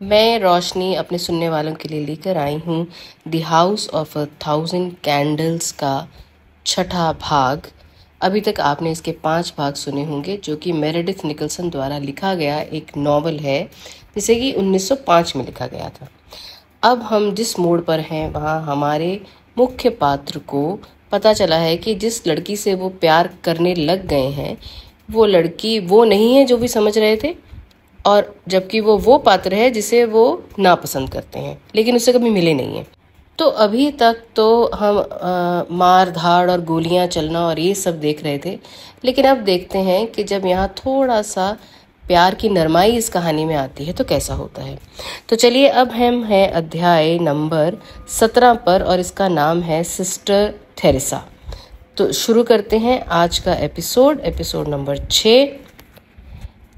मैं रोशनी अपने सुनने वालों के लिए लेकर आई हूँ द हाउस ऑफ 1000 कैंडल्स का छठा भाग। अभी तक आपने इसके 5 भाग सुने होंगे, जो कि मेरेडिथ निकल्सन द्वारा लिखा गया एक नॉवल है, जिसे कि 1905 में लिखा गया था। अब हम जिस मोड़ पर हैं वहाँ हमारे मुख्य पात्र को पता चला है कि जिस लड़की से वो प्यार करने लग गए हैं वो लड़की वो नहीं है जो भी समझ रहे थे, और जबकि वो पात्र है जिसे वो नापसंद करते हैं लेकिन उससे कभी मिले नहीं हैं। तो अभी तक तो हम मार धाड़ और गोलियां चलना और ये सब देख रहे थे, लेकिन अब देखते हैं कि जब यहाँ थोड़ा सा प्यार की नरमाई इस कहानी में आती है तो कैसा होता है। तो चलिए, अब हम हैं अध्याय नंबर 17 पर और इसका नाम है सिस्टर थेरेसा। तो शुरू करते हैं आज का एपिसोड नंबर 6।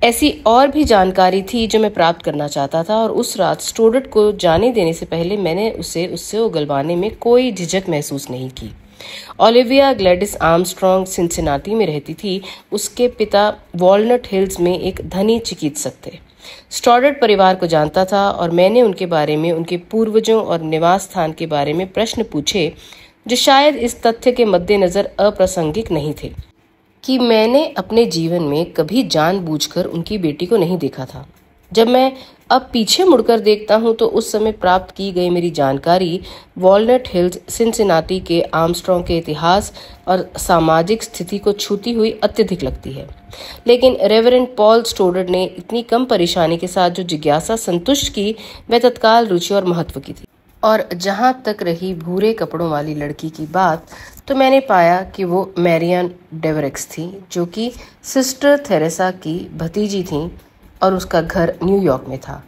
ऐसी और भी जानकारी थी जो मैं प्राप्त करना चाहता था, और उस रात स्टूडेंट को जाने देने से पहले मैंने उससे उगलवाने में कोई झिझक महसूस नहीं की। ओलिविया ग्लैडिस आर्मस्ट्रॉन्ग सिंसिनाटी में रहती थी। उसके पिता वॉलनट हिल्स में एक धनी चिकित्सक थे। स्टूडेंट परिवार को जानता था और मैंने उनके बारे में, उनके पूर्वजों और निवास स्थान के बारे में प्रश्न पूछे जो शायद इस तथ्य के मद्देनजर अप्रासंगिक नहीं थे कि मैंने अपने जीवन में कभी जानबूझकर उनकी बेटी को नहीं देखा था। जब मैं अब पीछे मुड़कर देखता हूं तो उस समय प्राप्त की गई मेरी जानकारी वॉलनट हिल्स सिंसिनाटी के आर्मस्ट्रॉन्ग के इतिहास और सामाजिक स्थिति को छूती हुई अत्यधिक लगती है। लेकिन रेवरेंड पॉल स्टोडर ने इतनी कम परेशानी के साथ जो जिज्ञासा संतुष्ट की, वह तत्काल रुचि और महत्व की थी। और जहां तक रही भूरे कपड़ों वाली लड़की की बात, तो मैंने पाया कि वो मैरियन डेवरेक्स थी, जो कि सिस्टर थेरेसा की भतीजी थी और उसका घर न्यूयॉर्क में था।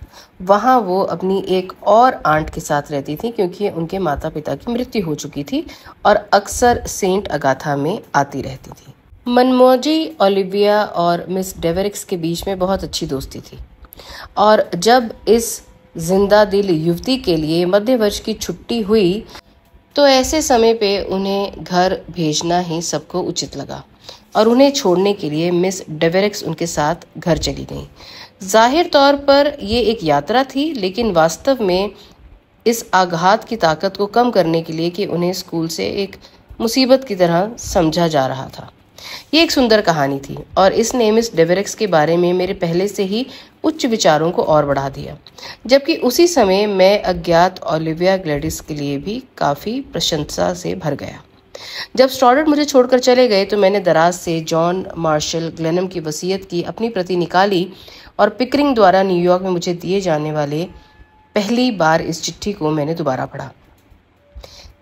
वहाँ वो अपनी एक और आंट के साथ रहती थी क्योंकि उनके माता पिता की मृत्यु हो चुकी थी और अक्सर सेंट अगाथा में आती रहती थी। मनमोजी ओलिविया और मिस डेवरेक्स के बीच में बहुत अच्छी दोस्ती थी, और जब इस जिंदा दिल युवती के लिए मध्य वर्ष की छुट्टी हुई तो ऐसे समय पे उन्हें घर भेजना ही सबको उचित लगा और उन्हें छोड़ने के लिए मिस डेवरेक्स उनके साथ घर चली गईं। जाहिर तौर पर ये एक यात्रा थी, लेकिन वास्तव में इस आघात की ताकत को कम करने के लिए कि उन्हें स्कूल से एक मुसीबत की तरह समझा जा रहा था। ये एक सुंदर कहानी थी और इसने मिस डेवरेक्स के बारे में मेरे पहले से ही उच्च विचारों को और बढ़ा दिया, जबकि उसी समय मैं अज्ञात ओलिविया ग्लैडिस के लिए भी काफ़ी प्रशंसा से भर गया। जब स्टूडेंट मुझे छोड़कर चले गए तो मैंने दराज से जॉन मार्शल ग्लेनम की वसीयत की अपनी प्रति निकाली और पिकरिंग द्वारा न्यूयॉर्क में मुझे दिए जाने वाले पहली बार इस चिट्ठी को मैंने दोबारा पढ़ा।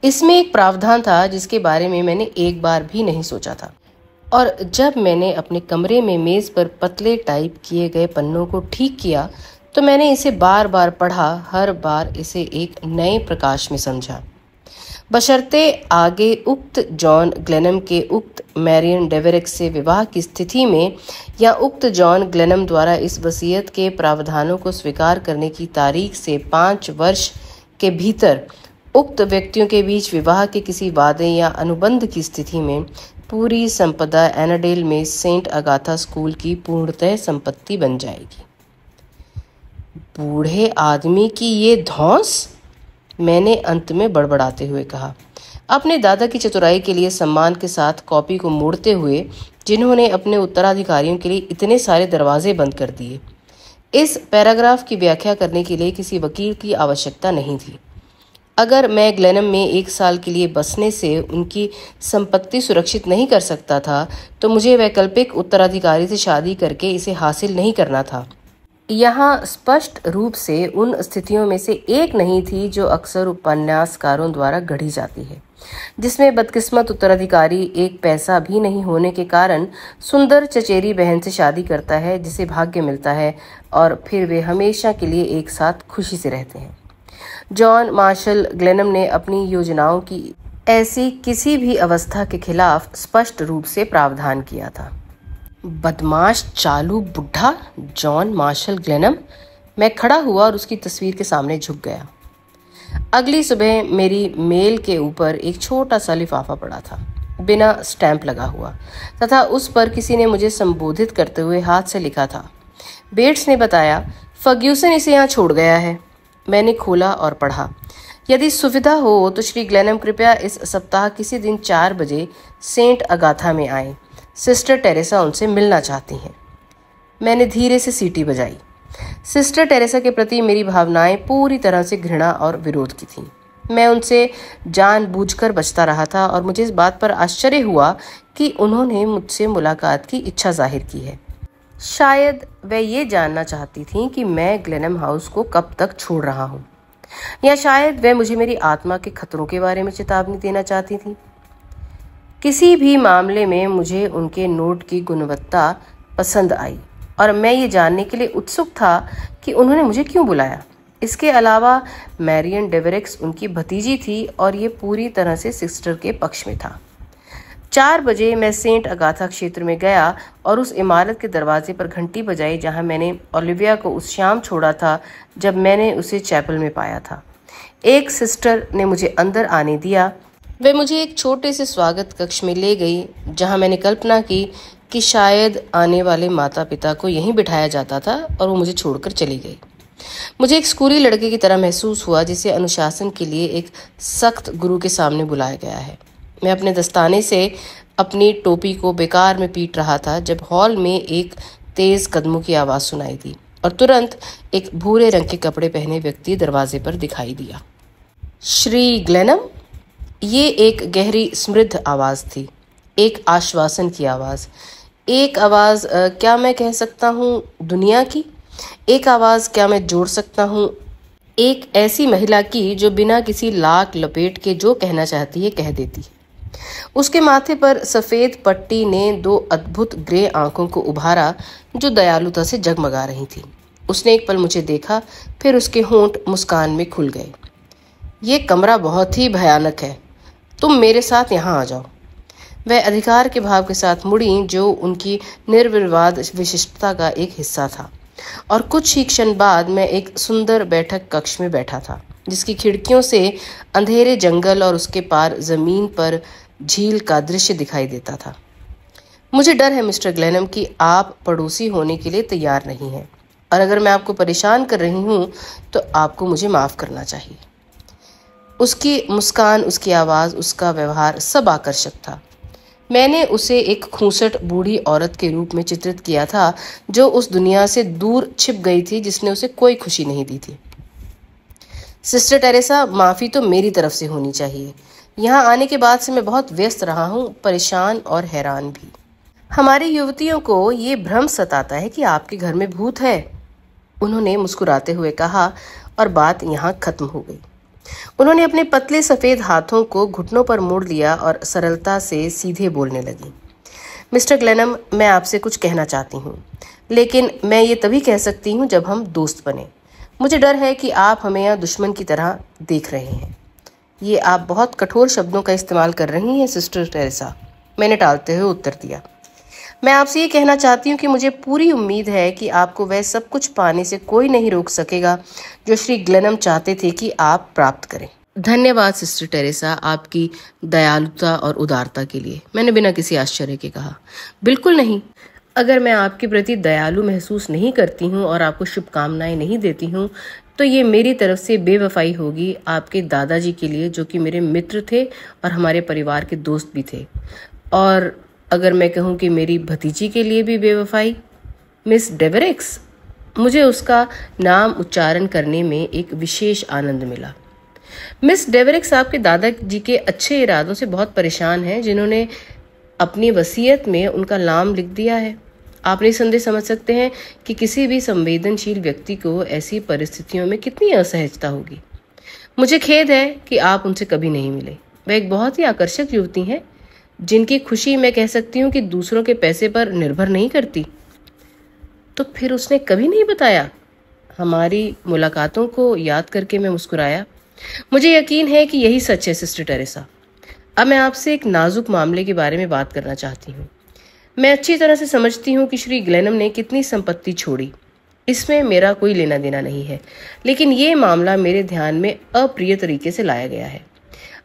इसमें एक प्रावधान था जिसके बारे में मैंने एक बार भी नहीं सोचा था, और जब मैंने अपने कमरे में मेज पर पतले टाइप किए गए पन्नों को ठीक किया तो मैंने इसे बार बार पढ़ा, हर बार इसे एक नए प्रकाश में समझा। बशर्ते आगे उक्त जॉन ग्लेनम के उक्त मैरियन डेवरेक्स से विवाह की स्थिति में या उक्त जॉन ग्लेनम द्वारा इस वसीयत के प्रावधानों को स्वीकार करने की तारीख से 5 वर्ष के भीतर उक्त व्यक्तियों के बीच विवाह के किसी वादे या अनुबंध की स्थिति में पूरी संपदा एनाडेल में सेंट अगाथा स्कूल की पूर्णतः संपत्ति बन जाएगी। बूढ़े आदमी की ये धौंस, मैंने अंत में बड़बड़ाते हुए कहा, अपने दादा की चतुराई के लिए सम्मान के साथ कॉपी को मोड़ते हुए, जिन्होंने अपने उत्तराधिकारियों के लिए इतने सारे दरवाजे बंद कर दिए। इस पैराग्राफ की व्याख्या करने के लिए किसी वकील की आवश्यकता नहीं थी। अगर मैं ग्लेनम में 1 साल के लिए बसने से उनकी संपत्ति सुरक्षित नहीं कर सकता था तो मुझे वैकल्पिक उत्तराधिकारी से शादी करके इसे हासिल नहीं करना था। यहाँ स्पष्ट रूप से उन स्थितियों में से एक नहीं थी जो अक्सर उपन्यासकारों द्वारा गढ़ी जाती है, जिसमें बदकिस्मत उत्तराधिकारी एक पैसा भी नहीं होने के कारण सुंदर चचेरी बहन से शादी करता है जिसे भाग्य मिलता है, और फिर वे हमेशा के लिए एक साथ खुशी से रहते हैं। जॉन मार्शल ग्लेनम ने अपनी योजनाओं की ऐसी किसी भी अवस्था के खिलाफ स्पष्ट रूप से प्रावधान किया था। बदमाश चालू बुढ़ा जॉन मार्शल ग्लेनम। मैं खड़ा हुआ और उसकी तस्वीर के सामने झुक गया। अगली सुबह मेरी मेल के ऊपर एक छोटा सा लिफाफा पड़ा था, बिना स्टैंप लगा हुआ, तथा उस पर किसी ने मुझे संबोधित करते हुए हाथ से लिखा था। बेट्स ने बताया, फर्ग्यूसन इसे यहाँ छोड़ गया है। मैंने खोला और पढ़ा, यदि सुविधा हो तो श्री ग्लेनम कृपया इस सप्ताह किसी दिन 4 बजे सेंट अगाथा में आए। सिस्टर टेरेसा उनसे मिलना चाहती हैं। मैंने धीरे से सीटी बजाई। सिस्टर टेरेसा के प्रति मेरी भावनाएं पूरी तरह से घृणा और विरोध की थीं। मैं उनसे जानबूझकर बचता रहा था और मुझे इस बात पर आश्चर्य हुआ कि उन्होंने मुझसे मुलाकात की इच्छा जाहिर की है। शायद वह ये जानना चाहती थीं कि मैं ग्लेनम हाउस को कब तक छोड़ रहा हूँ, या शायद वह मुझे मेरी आत्मा के खतरों के बारे में चेतावनी देना चाहती थीं। किसी भी मामले में मुझे उनके नोट की गुणवत्ता पसंद आई और मैं ये जानने के लिए उत्सुक था कि उन्होंने मुझे क्यों बुलाया। इसके अलावा मैरियन डेवरेक्स उनकी भतीजी थी और ये पूरी तरह से सिस्टर के पक्ष में था। 4 बजे मैं सेंट अगाथा क्षेत्र में गया और उस इमारत के दरवाजे पर घंटी बजाई जहां मैंने ओलिविया को उस शाम छोड़ा था जब मैंने उसे चैपल में पाया था। एक सिस्टर ने मुझे अंदर आने दिया। वे मुझे एक छोटे से स्वागत कक्ष में ले गई जहां मैंने कल्पना की कि शायद आने वाले माता पिता को यहीं बिठाया जाता था और वो मुझे छोड़कर चली गई। मुझे एक स्कूली लड़के की तरह महसूस हुआ जिसे अनुशासन के लिए एक सख्त गुरु के सामने बुलाया गया है। मैं अपने दस्ताने से अपनी टोपी को बेकार में पीट रहा था जब हॉल में एक तेज कदमों की आवाज़ सुनाई दी और तुरंत एक भूरे रंग के कपड़े पहने व्यक्ति दरवाजे पर दिखाई दिया। श्री ग्लेनम? ये एक गहरी समृद्ध आवाज़ थी, एक आश्वासन की आवाज़, एक आवाज़ क्या मैं कह सकता हूँ दुनिया की, एक आवाज़ क्या मैं जोड़ सकता हूँ एक ऐसी महिला की जो बिना किसी लाक लपेट के जो कहना चाहती है कह देती है। उसके माथे पर सफ़ेद पट्टी ने 2 अद्भुत ग्रे आंखों को उभारा जो दयालुता से जगमगा रही थी। उसने एक पल मुझे देखा, फिर उसके होंठ मुस्कान में खुल गए। ये कमरा बहुत ही भयानक है, तुम मेरे साथ यहाँ आ जाओ। वह अधिकार के भाव के साथ मुड़ी जो उनकी निर्विवाद विशिष्टता का एक हिस्सा था और कुछ ही क्षण बाद मैं एक सुंदर बैठक कक्ष में बैठा था जिसकी खिड़कियों से अंधेरे जंगल और उसके पार जमीन पर झील का दृश्य दिखाई देता था। मुझे डर है मिस्टर ग्लेनम कि आप पड़ोसी होने के लिए तैयार नहीं हैं और अगर मैं आपको परेशान कर रही हूँ तो आपको मुझे माफ़ करना चाहिए। उसकी मुस्कान, उसकी आवाज़, उसका व्यवहार सब आकर्षक था। मैंने उसे एक खूंसट बूढ़ी औरत के रूप में चित्रित किया था जो उस दुनिया से दूर छिप गई थी जिसने उसे कोई खुशी नहीं दी थी। सिस्टर टेरेसा, माफ़ी तो मेरी तरफ से होनी चाहिए। यहाँ आने के बाद से मैं बहुत व्यस्त रहा हूँ, परेशान और हैरान भी। हमारी युवतियों को ये भ्रम सताता है कि आपके घर में भूत है, उन्होंने मुस्कुराते हुए कहा और बात यहाँ खत्म हो गई। उन्होंने अपने पतले सफ़ेद हाथों को घुटनों पर मोड़ लिया और सरलता से सीधे बोलने लगी। मिस्टर ग्लेनम, मैं आपसे कुछ कहना चाहती हूँ, लेकिन मैं ये तभी कह सकती हूँ जब हम दोस्त बने। मुझे डर है कि आप हमें यहाँ दुश्मन की तरह देख रहे हैं। ये आप बहुत कठोर शब्दों का इस्तेमाल कर रही हैं सिस्टर टेरेसा, मैंने टालते हुए उत्तर दिया। मैं आपसे ये कहना चाहती हूँ कि मुझे पूरी उम्मीद है कि आपको वह सब कुछ पाने से कोई नहीं रोक सकेगा जो श्री ग्लेनम चाहते थे कि आप प्राप्त करें। धन्यवाद सिस्टर टेरेसा, आपकी दयालुता और उदारता के लिए, मैंने बिना किसी आश्चर्य के कहा। बिल्कुल नहीं, अगर मैं आपके प्रति दयालु महसूस नहीं करती हूँ और आपको शुभकामनाएं नहीं देती हूँ तो ये मेरी तरफ से बेवफाई होगी आपके दादाजी के लिए जो कि मेरे मित्र थे और हमारे परिवार के दोस्त भी थे। और अगर मैं कहूँ कि मेरी भतीजी के लिए भी बेवफाई, मिस डेवरेक्स, मुझे उसका नाम उच्चारण करने में एक विशेष आनंद मिला। मिस डेवरेक्स आपके दादाजी के अच्छे इरादों से बहुत परेशान हैं जिन्होंने अपनी वसीयत में उनका नाम लिख दिया है। आप निसंदेह समझ सकते हैं कि किसी भी संवेदनशील व्यक्ति को ऐसी परिस्थितियों में कितनी असहजता होगी। मुझे खेद है कि आप उनसे कभी नहीं मिले। वह एक बहुत ही आकर्षक युवती हैं जिनकी खुशी मैं कह सकती हूँ कि दूसरों के पैसे पर निर्भर नहीं करती। तो फिर उसने कभी नहीं बताया? हमारी मुलाकातों को याद करके मैं मुस्कुराया। मुझे यकीन है कि यही सच है सिस्टर टेरेसा। अब मैं आपसे एक नाजुक मामले के बारे में बात करना चाहती हूँ। मैं अच्छी तरह से समझती हूँ कि श्री ग्लेनम ने कितनी संपत्ति छोड़ी, इसमें मेरा कोई लेना देना नहीं है, लेकिन ये मामला मेरे ध्यान में अप्रिय तरीके से लाया गया है।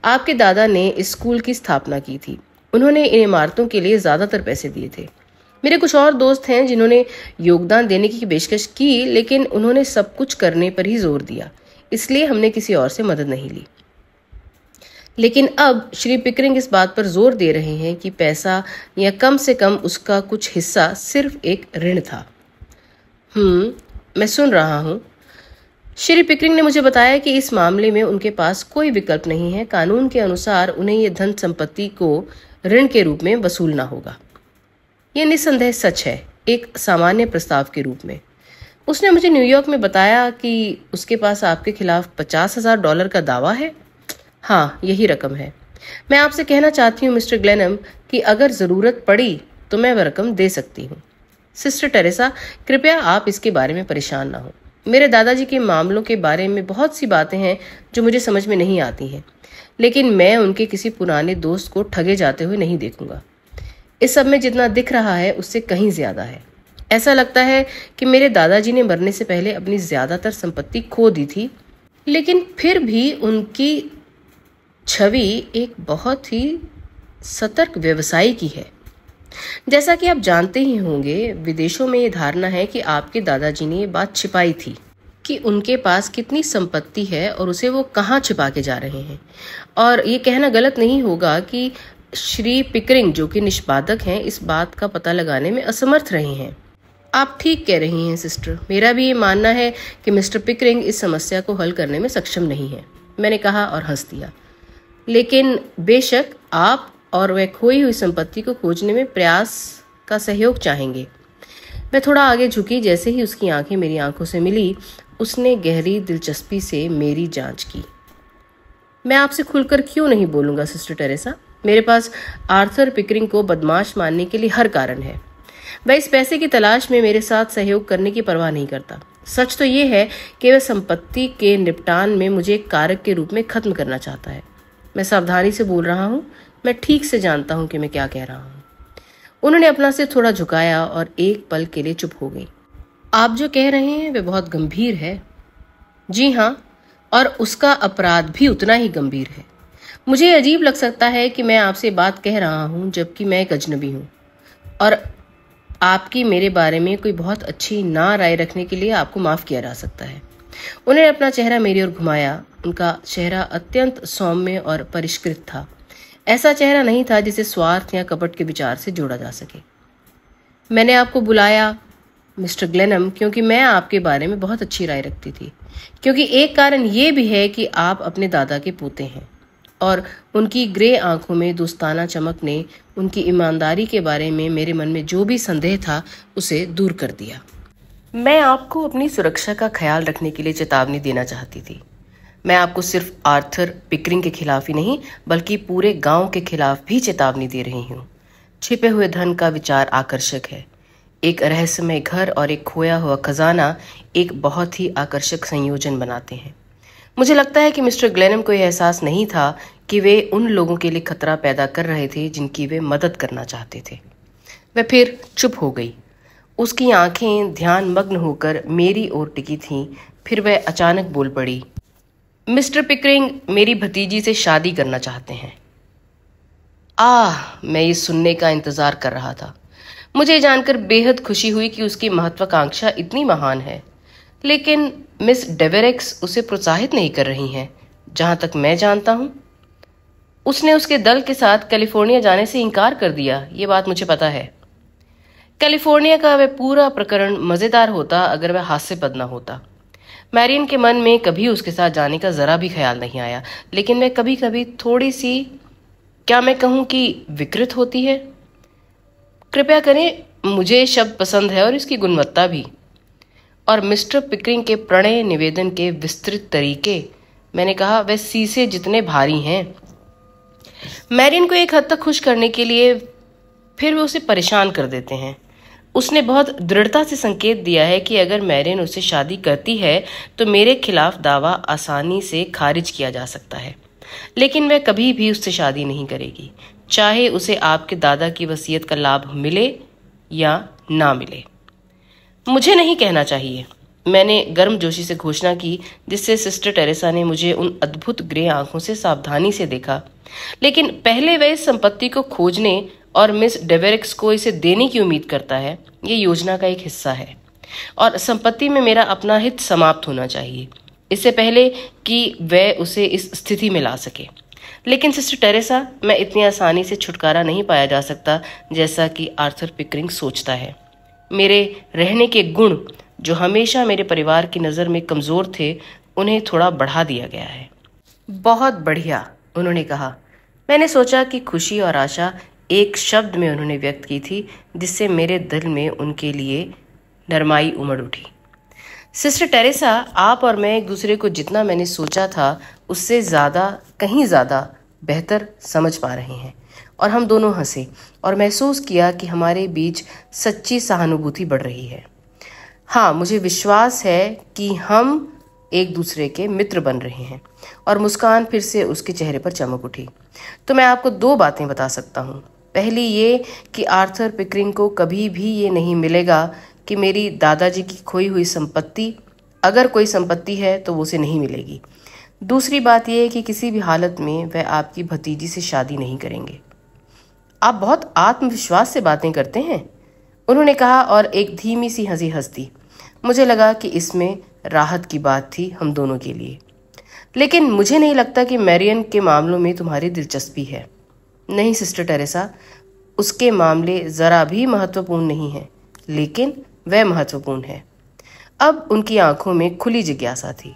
आपके दादा ने इस स्कूल की स्थापना की थी। उन्होंने इन इमारतों के लिए ज़्यादातर पैसे दिए थे मेरे कुछ और दोस्त हैं जिन्होंने योगदान देने की पेशकश की, लेकिन उन्होंने सब कुछ करने पर ही जोर दिया, इसलिए हमने किसी और से मदद नहीं ली। लेकिन अब श्री पिकरिंग इस बात पर जोर दे रहे हैं कि पैसा या कम से कम उसका कुछ हिस्सा सिर्फ एक ऋण था। मैं सुन रहा हूँ। श्री पिकरिंग ने मुझे बताया कि इस मामले में उनके पास कोई विकल्प नहीं है। कानून के अनुसार उन्हें यह धन संपत्ति को ऋण के रूप में वसूलना होगा। यह निस्संदेह सच है, एक सामान्य प्रस्ताव के रूप में। उसने मुझे न्यूयॉर्क में बताया कि उसके पास आपके खिलाफ $50,000 का दावा है। हाँ, यही रकम है। मैं आपसे कहना चाहती हूँ मिस्टर ग्लेनम कि अगर जरूरत पड़ी तो मैं वह रकम दे सकती हूँ। सिस्टर टेरेसा, कृपया आप इसके बारे में परेशान ना हो। मेरे दादाजी के मामलों के बारे में बहुत सी बातें हैं जो मुझे समझ में नहीं आती हैं, लेकिन मैं उनके किसी पुराने दोस्त को ठगे जाते हुए नहीं देखूंगा। इस सब में जितना दिख रहा है उससे कहीं ज्यादा है। ऐसा लगता है कि मेरे दादाजी ने मरने से पहले अपनी ज्यादातर संपत्ति खो दी थी, लेकिन फिर भी उनकी छवि एक बहुत ही सतर्क व्यवसायी की है। जैसा कि आप जानते ही होंगे, विदेशों में ये धारणा है कि आपके दादाजी ने ये बात छिपाई थी कि उनके पास कितनी संपत्ति है और उसे वो कहाँ छिपा के जा रहे हैं। और ये कहना गलत नहीं होगा कि श्री पिकरिंग, जो कि निष्पादक हैं, इस बात का पता लगाने में असमर्थ रहे हैं। आप ठीक कह रही हैं सिस्टर। मेरा भी ये मानना है कि मिस्टर पिकरिंग इस समस्या को हल करने में सक्षम नहीं है, मैंने कहा और हंस दिया। लेकिन बेशक आप और वह खोई हुई संपत्ति को खोजने में प्रयास का सहयोग चाहेंगे। मैं थोड़ा आगे झुकी। जैसे ही उसकी आंखें मेरी आंखों से मिली, उसने गहरी दिलचस्पी से मेरी जांच की। मैं आपसे खुलकर क्यों नहीं बोलूंगा सिस्टर टेरेसा? मेरे पास आर्थर पिकरिंग को बदमाश मानने के लिए हर कारण है। वह इस पैसे की तलाश में मेरे साथ सहयोग करने की परवाह नहीं करता। सच तो ये है कि वह संपत्ति के निपटान में मुझे एक कारक के रूप में खत्म करना चाहता है। मैं सावधानी से बोल रहा हूँ, मैं ठीक से जानता हूं कि मैं क्या कह रहा हूं। उन्होंने अपना सिर थोड़ा झुकाया और एक पल के लिए चुप हो गई। आप जो कह रहे हैं वह बहुत गंभीर है। जी हाँ, और उसका अपराध भी उतना ही गंभीर है। मुझे अजीब लग सकता है कि मैं आपसे बात कह रहा हूं जबकि मैं एक अजनबी हूं, और आपकी मेरे बारे में कोई बहुत अच्छी ना राय रखने के लिए आपको माफ किया जा सकता है। उन्होंने अपना चेहरा मेरी ओर घुमाया। उनका चेहरा अत्यंत सौम्य और परिष्कृत था। ऐसा चेहरा नहीं था जिसे स्वार्थ या कपट के विचार से जोड़ा जा सके। मैंने आपको बुलाया मिस्टर ग्लेनम क्योंकि मैं आपके बारे में बहुत अच्छी राय रखती थी, क्योंकि एक कारण ये भी है कि आप अपने दादा के पोते हैं, और उनकी ग्रे आंखों में दोस्ताना चमक ने उनकी ईमानदारी के बारे में मेरे मन में जो भी संदेह था उसे दूर कर दिया। मैं आपको अपनी सुरक्षा का ख्याल रखने के लिए चेतावनी देना चाहती थी। मैं आपको सिर्फ आर्थर पिकरिंग के खिलाफ ही नहीं बल्कि पूरे गांव के खिलाफ भी चेतावनी दे रही हूँ। छिपे हुए धन का विचार आकर्षक है। एक रहस्यमय घर और एक खोया हुआ खजाना एक बहुत ही आकर्षक संयोजन बनाते हैं। मुझे लगता है कि मिस्टर ग्लेनम को यह एहसास नहीं था कि वे उन लोगों के लिए खतरा पैदा कर रहे थे जिनकी वे मदद करना चाहते थे। वह फिर चुप हो गई। उसकी आंखें ध्यान मग्न होकर मेरी ओर टिकी थीं। फिर वह अचानक बोल पड़ी, मिस्टर पिकरिंग मेरी भतीजी से शादी करना चाहते हैं। मैं ये सुनने का इंतजार कर रहा था। मुझे जानकर बेहद खुशी हुई कि उसकी महत्वाकांक्षा इतनी महान है, लेकिन मिस डेवेरेक्स उसे प्रोत्साहित नहीं कर रही हैं। जहां तक मैं जानता हूं, उसने उसके दल के साथ कैलिफोर्निया जाने से इनकार कर दिया। ये बात मुझे पता है। कैलिफोर्निया का वह पूरा प्रकरण मजेदार होता अगर वह हास्यास्पद न होता। मैरियन के मन में कभी उसके साथ जाने का जरा भी ख्याल नहीं आया, लेकिन वह कभी कभी थोड़ी सी, क्या मैं कहूं कि विकृत होती है। कृपया करें, मुझे शब्द पसंद है और इसकी गुणवत्ता भी। और मिस्टर पिकरिंग के प्रणय निवेदन के विस्तृत तरीके, मैंने कहा, वह शीशे जितने भारी हैं। मैरियन को एक हद तक खुश करने के लिए फिर वे उसे परेशान कर देते हैं। उसने बहुत दृढ़ता से संकेत दिया है कि अगर मैरियन उससे शादी करती है तो मेरे खिलाफ दावा आसानी से खारिज किया जा सकता है, लेकिन वह कभी भी उससे शादी नहीं करेगी, चाहे उसे आपके दादा की वसीयत का लाभ मिले या ना मिले। मुझे नहीं कहना चाहिए, मैंने गर्मजोशी से घोषणा की, जिससे सिस्टर टेरेसा ने मुझे उन अद्भुत ग्रे आंखों से सावधानी से देखा। लेकिन पहले वह इस संपत्ति को खोजने और मिस डेवेरिक्स को इसे देने की उम्मीद करता है, ये योजना का एक हिस्सा है और संपत्ति में मेरा अपना हित समाप्त होना चाहिए इससे पहले कि वह उसे इस स्थिति में ला सके। लेकिन सिस्टर टेरेसा, मैं इतनी आसानी से छुटकारा नहीं पाया जा सकता जैसा कि आर्थर पिकरिंग सोचता है। मेरे रहने के गुण जो हमेशा मेरे परिवार की नज़र में कमज़ोर थे, उन्हें थोड़ा बढ़ा दिया गया है। बहुत बढ़िया, उन्होंने कहा। मैंने सोचा कि खुशी और आशा एक शब्द में उन्होंने व्यक्त की थी, जिससे मेरे दिल में उनके लिए नरमाई उमड़ उठी। सिस्टर टेरेसा, आप और मैं एक दूसरे को जितना मैंने सोचा था उससे ज़्यादा, कहीं ज़्यादा बेहतर समझ पा रहे हैं। और हम दोनों हंसे और महसूस किया कि हमारे बीच सच्ची सहानुभूति बढ़ रही है। हाँ, मुझे विश्वास है कि हम एक दूसरे के मित्र बन रहे हैं। और मुस्कान फिर से उसके चेहरे पर चमक उठी। तो मैं आपको 2 बातें बता सकता हूँ। पहली ये कि आर्थर पिकरिंग को कभी भी ये नहीं मिलेगा कि मेरी दादाजी की खोई हुई संपत्ति, अगर कोई संपत्ति है तो वो उसे नहीं मिलेगी। दूसरी बात यह है कि किसी भी हालत में वह आपकी भतीजी से शादी नहीं करेंगे। आप बहुत आत्मविश्वास से बातें करते हैं, उन्होंने कहा और एक धीमी सी हंसी हंस दी। मुझे लगा कि इसमें राहत की बात थी हम दोनों के लिए। लेकिन मुझे नहीं लगता कि मैरियन के मामलों में तुम्हारी दिलचस्पी है। नहीं सिस्टर टेरेसा, उसके मामले ज़रा भी महत्वपूर्ण नहीं है, लेकिन वह महत्वपूर्ण है। अब उनकी आंखों में खुली जिज्ञासा थी।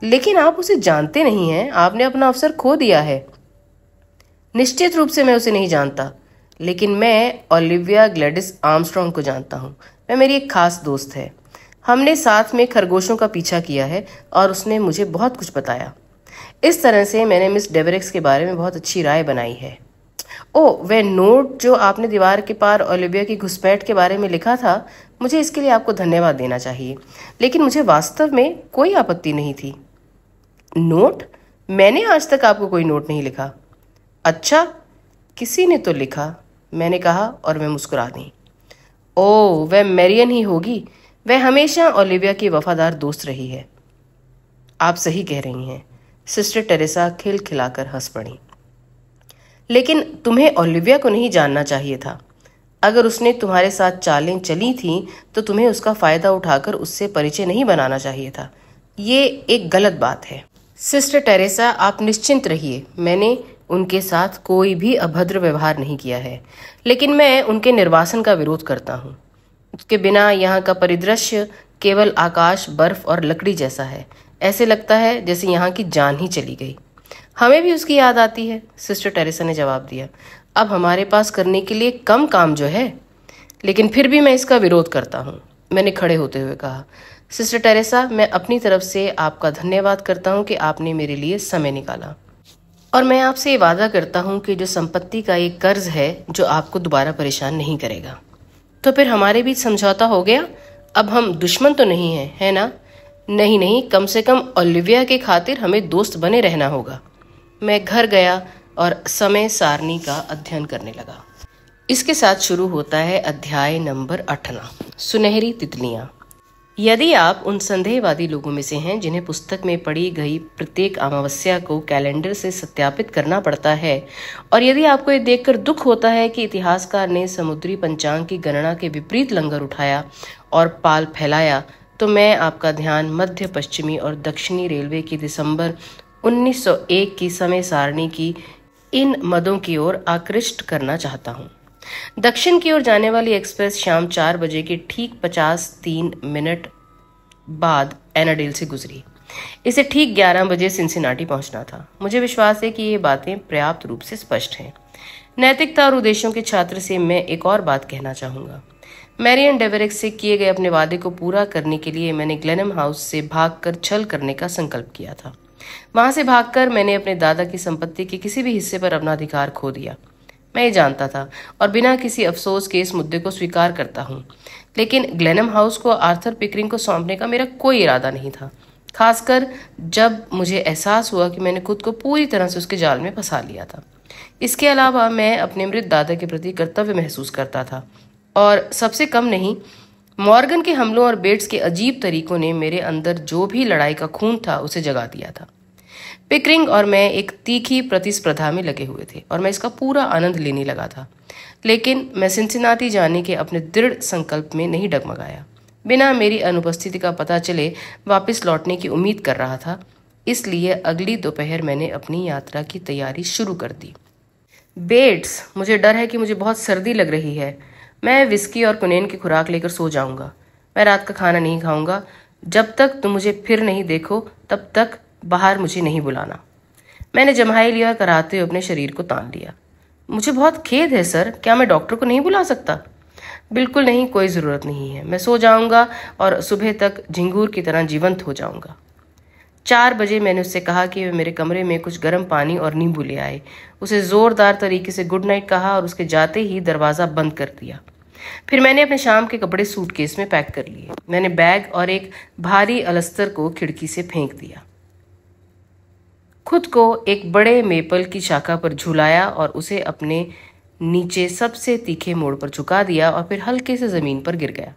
लेकिन आप उसे जानते नहीं हैं, आपने अपना अवसर खो दिया है। निश्चित रूप से मैं उसे नहीं जानता, लेकिन मैं ओलिविया ग्लैडिस आर्मस्ट्रॉन्ग को जानता हूँ। वह मेरी एक खास दोस्त है। हमने साथ में खरगोशों का पीछा किया है और उसने मुझे बहुत कुछ बताया। इस तरह से मैंने मिस डेवेरिक्स के बारे में बहुत अच्छी राय बनाई है। ओह, वह नोट जो आपने दीवार के पार ओलिविया की घुसपैठ के बारे में लिखा था, मुझे इसके लिए आपको धन्यवाद देना चाहिए। लेकिन मुझे वास्तव में कोई आपत्ति नहीं थी। नोट? मैंने आज तक आपको कोई नोट नहीं लिखा। अच्छा, किसी ने तो लिखा, मैंने कहा और मैं मुस्कुरा दी। ओह, वह मैरियन ही होगी। वह हमेशा ओलिविया की वफादार दोस्त रही है। आप सही कह रही हैं। सिस्टर टेरेसा खिलखिलाकर हंस पड़ी। लेकिन तुम्हें ओलिविया को नहीं जानना चाहिए था। अगर उसने तुम्हारे साथ चालें चली थीं तो तुम्हें उसका फायदा उठाकर उससे परिचय नहीं बनाना चाहिए था। ये एक गलत बात है। सिस्टर टेरेसा, आप निश्चिंत रहिए, मैंने उनके साथ कोई भी अभद्र व्यवहार नहीं किया है। लेकिन मैं उनके निर्वासन का विरोध करता हूँ। उसके बिना यहाँ का परिदृश्य केवल आकाश, बर्फ और लकड़ी जैसा है। ऐसे लगता है जैसे यहाँ की जान ही चली गई। हमें भी उसकी याद आती है, सिस्टर टेरेसा ने जवाब दिया। अब हमारे पास करने के लिए कम काम जो है, लेकिन फिर भी मैं इसका विरोध करता हूँ, मैंने खड़े होते हुए कहा। सिस्टर टेरेसा, मैं अपनी तरफ से आपका धन्यवाद करता हूँ कि आपने मेरे लिए समय निकाला। और मैं आपसे वादा करता हूँ कि जो संपत्ति का एक कर्ज है जो आपको दोबारा परेशान नहीं करेगा। तो फिर हमारे बीच समझौता हो गया। अब हम दुश्मन तो नहीं हैं, है ना? नहीं नहीं, कम से कम ओलिविया के खातिर हमें दोस्त बने रहना होगा। मैं घर गया और समय सारणी का अध्ययन करने लगा। इसके साथ शुरू होता है अध्याय नंबर 8, सुनहरी तितलियां। यदि आप उन संदेहवादी लोगों में से हैं जिन्हें पुस्तक में पढ़ी गई प्रत्येक अमावस्या को कैलेंडर से सत्यापित करना पड़ता है, और यदि आपको ये देखकर दुख होता है कि इतिहासकार ने समुद्री पंचांग की गणना के विपरीत लंगर उठाया और पाल फैलाया, तो मैं आपका ध्यान मध्य पश्चिमी और दक्षिणी रेलवे की दिसंबर 1901 की समय सारणी की इन मदों की ओर आकृष्ट करना चाहता हूँ। दक्षिण की ओर जाने वाली एक्सप्रेस शाम 4 बजे के ठीक 53 बाद एनाडेल से गुजरी। इसे ठीक 11 बजे सिंसिनाटी पहुंचना था। मुझे विश्वास है कि ये बातें पर्याप्त रूप से स्पष्ट हैं। नैतिकता और उद्देश्यों के छात्र से मैं एक और बात कहना चाहूंगा। मैरियन डेवेरिक्स से किए गए अपने वादे को पूरा करने के लिए मैंने ग्लेनम हाउस से भागकर छल करने का संकल्प किया था। वहां से भागकर मैंने अपने दादा की संपत्ति के किसी भी हिस्से पर अपना अधिकार खो दिया। मैं ये जानता था और बिना किसी अफसोस के इस मुद्दे को स्वीकार करता हूँ। लेकिन ग्लेनम हाउस को आर्थर पिकरिंग को सौंपने का मेरा कोई इरादा नहीं था, खासकर जब मुझे एहसास हुआ कि मैंने खुद को पूरी तरह से उसके जाल में फंसा लिया था। इसके अलावा मैं अपने मृत दादा के प्रति कर्तव्य महसूस करता था, और सबसे कम नहीं, मॉर्गन के हमलों और बेट्स के अजीब तरीकों ने मेरे अंदर जो भी लड़ाई का खून था उसे जगा दिया था। पिकरिंग और मैं एक तीखी प्रतिस्पर्धा में लगे हुए थे और मैं इसका पूरा आनंद लेने लगा था, लेकिन मैं सिंसिनाटी जाने के अपने दृढ़ संकल्प में नहीं डगमगाया। बिना मेरी अनुपस्थिति का पता चले वापस लौटने की उम्मीद कर रहा था, इसलिए अगली दोपहर मैंने अपनी यात्रा की तैयारी शुरू कर दी। बेट्स, मुझे डर है कि मुझे बहुत सर्दी लग रही है। मैं विस्की और कुनेन की खुराक लेकर सो जाऊंगा। मैं रात का खाना नहीं खाऊंगा। जब तक तुम मुझे फिर नहीं देखो तब तक बाहर मुझे नहीं बुलाना। मैंने जम्हाई लिया, कराते हुए अपने शरीर को तान लिया। मुझे बहुत खेद है सर, क्या मैं डॉक्टर को नहीं बुला सकता? बिल्कुल नहीं, कोई ज़रूरत नहीं है। मैं सो जाऊंगा और सुबह तक झिंगूर की तरह जीवंत हो जाऊंगा। 4 बजे मैंने उससे कहा कि वे मेरे कमरे में कुछ गर्म पानी और नींबू ले आए। उसे ज़ोरदार तरीके से गुड नाइट कहा और उसके जाते ही दरवाज़ा बंद कर दिया। फिर मैंने अपने शाम के कपड़े सूटकेस में पैक कर लिए। मैंने बैग और एक भारी अलस्तर को खिड़की से फेंक दिया, खुद को एक बड़े मेपल की शाखा पर झुलाया और उसे अपने नीचे सबसे तीखे मोड़ पर झुका दिया और फिर हल्के से ज़मीन पर गिर गया।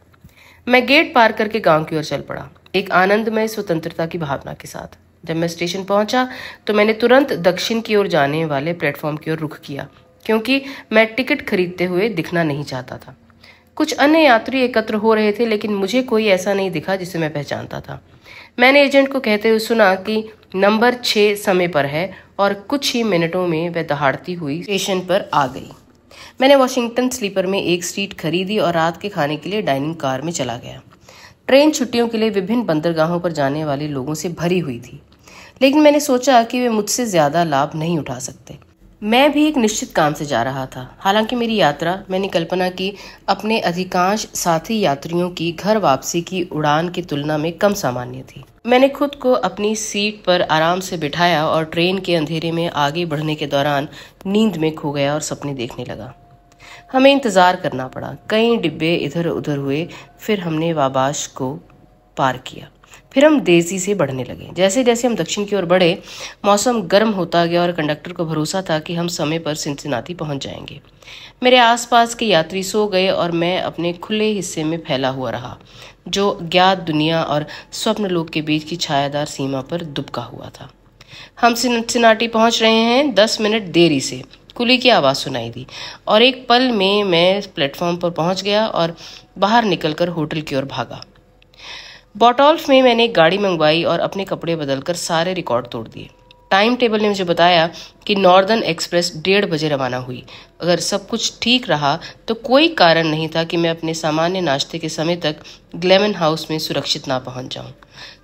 मैं गेट पार करके गांव की ओर चल पड़ा, एक आनंदमय स्वतंत्रता की भावना के साथ। जब मैं स्टेशन पहुंचा तो मैंने तुरंत दक्षिण की ओर जाने वाले प्लेटफॉर्म की ओर रुख किया, क्योंकि मैं टिकट खरीदते हुए दिखना नहीं चाहता था। कुछ अन्य यात्री एकत्र हो रहे थे, लेकिन मुझे कोई ऐसा नहीं दिखा जिसे मैं पहचानता था। मैंने एजेंट को कहते हुए सुना कि नंबर 6 समय पर है और कुछ ही मिनटों में वह दहाड़ती हुई स्टेशन पर आ गई। मैंने वॉशिंगटन स्लीपर में एक सीट खरीदी और रात के खाने के लिए डाइनिंग कार में चला गया। ट्रेन छुट्टियों के लिए विभिन्न बंदरगाहों पर जाने वाले लोगों से भरी हुई थी, लेकिन मैंने सोचा कि वे मुझसे ज्यादा लाभ नहीं उठा सकते। मैं भी एक निश्चित काम से जा रहा था। हालांकि मेरी यात्रा, मैंने कल्पना की, अपने अधिकांश साथी यात्रियों की घर वापसी की उड़ान की तुलना में कम सामान्य थी। मैंने खुद को अपनी सीट पर आराम से बिठाया और ट्रेन के अंधेरे में आगे बढ़ने के दौरान नींद में खो गया और सपने देखने लगा। हमें इंतजार करना पड़ा। कई डिब्बे इधर उधर हुए, फिर हमने वाबाश को पार किया। फिर हम तेजी से बढ़ने लगे। जैसे जैसे हम दक्षिण की ओर बढ़े, मौसम गर्म होता गया और कंडक्टर को भरोसा था कि हम समय पर सिंसिनाटी पहुंच जाएंगे। मेरे आसपास के यात्री सो गए और मैं अपने खुले हिस्से में फैला हुआ रहा, जो ज्ञात दुनिया और स्वप्न लोक के बीच की छायादार सीमा पर दुबका हुआ था। हम सिंसिनाटी पहुंच रहे हैं, 10 मिनट देरी से, कुली की आवाज़ सुनाई दी और एक पल में मैं प्लेटफॉर्म पर पहुंच गया और बाहर निकलकर होटल की ओर भागा। बॉटॉल्फ में मैंने एक गाड़ी मंगवाई और अपने कपड़े बदलकर सारे रिकॉर्ड तोड़ दिए। टाइम टेबल ने मुझे बताया कि नॉर्दर्न एक्सप्रेस 1:30 बजे रवाना हुई। अगर सब कुछ ठीक रहा तो कोई कारण नहीं था कि मैं अपने सामान्य नाश्ते के समय तक ग्लेमन हाउस में सुरक्षित ना पहुंच जाऊं।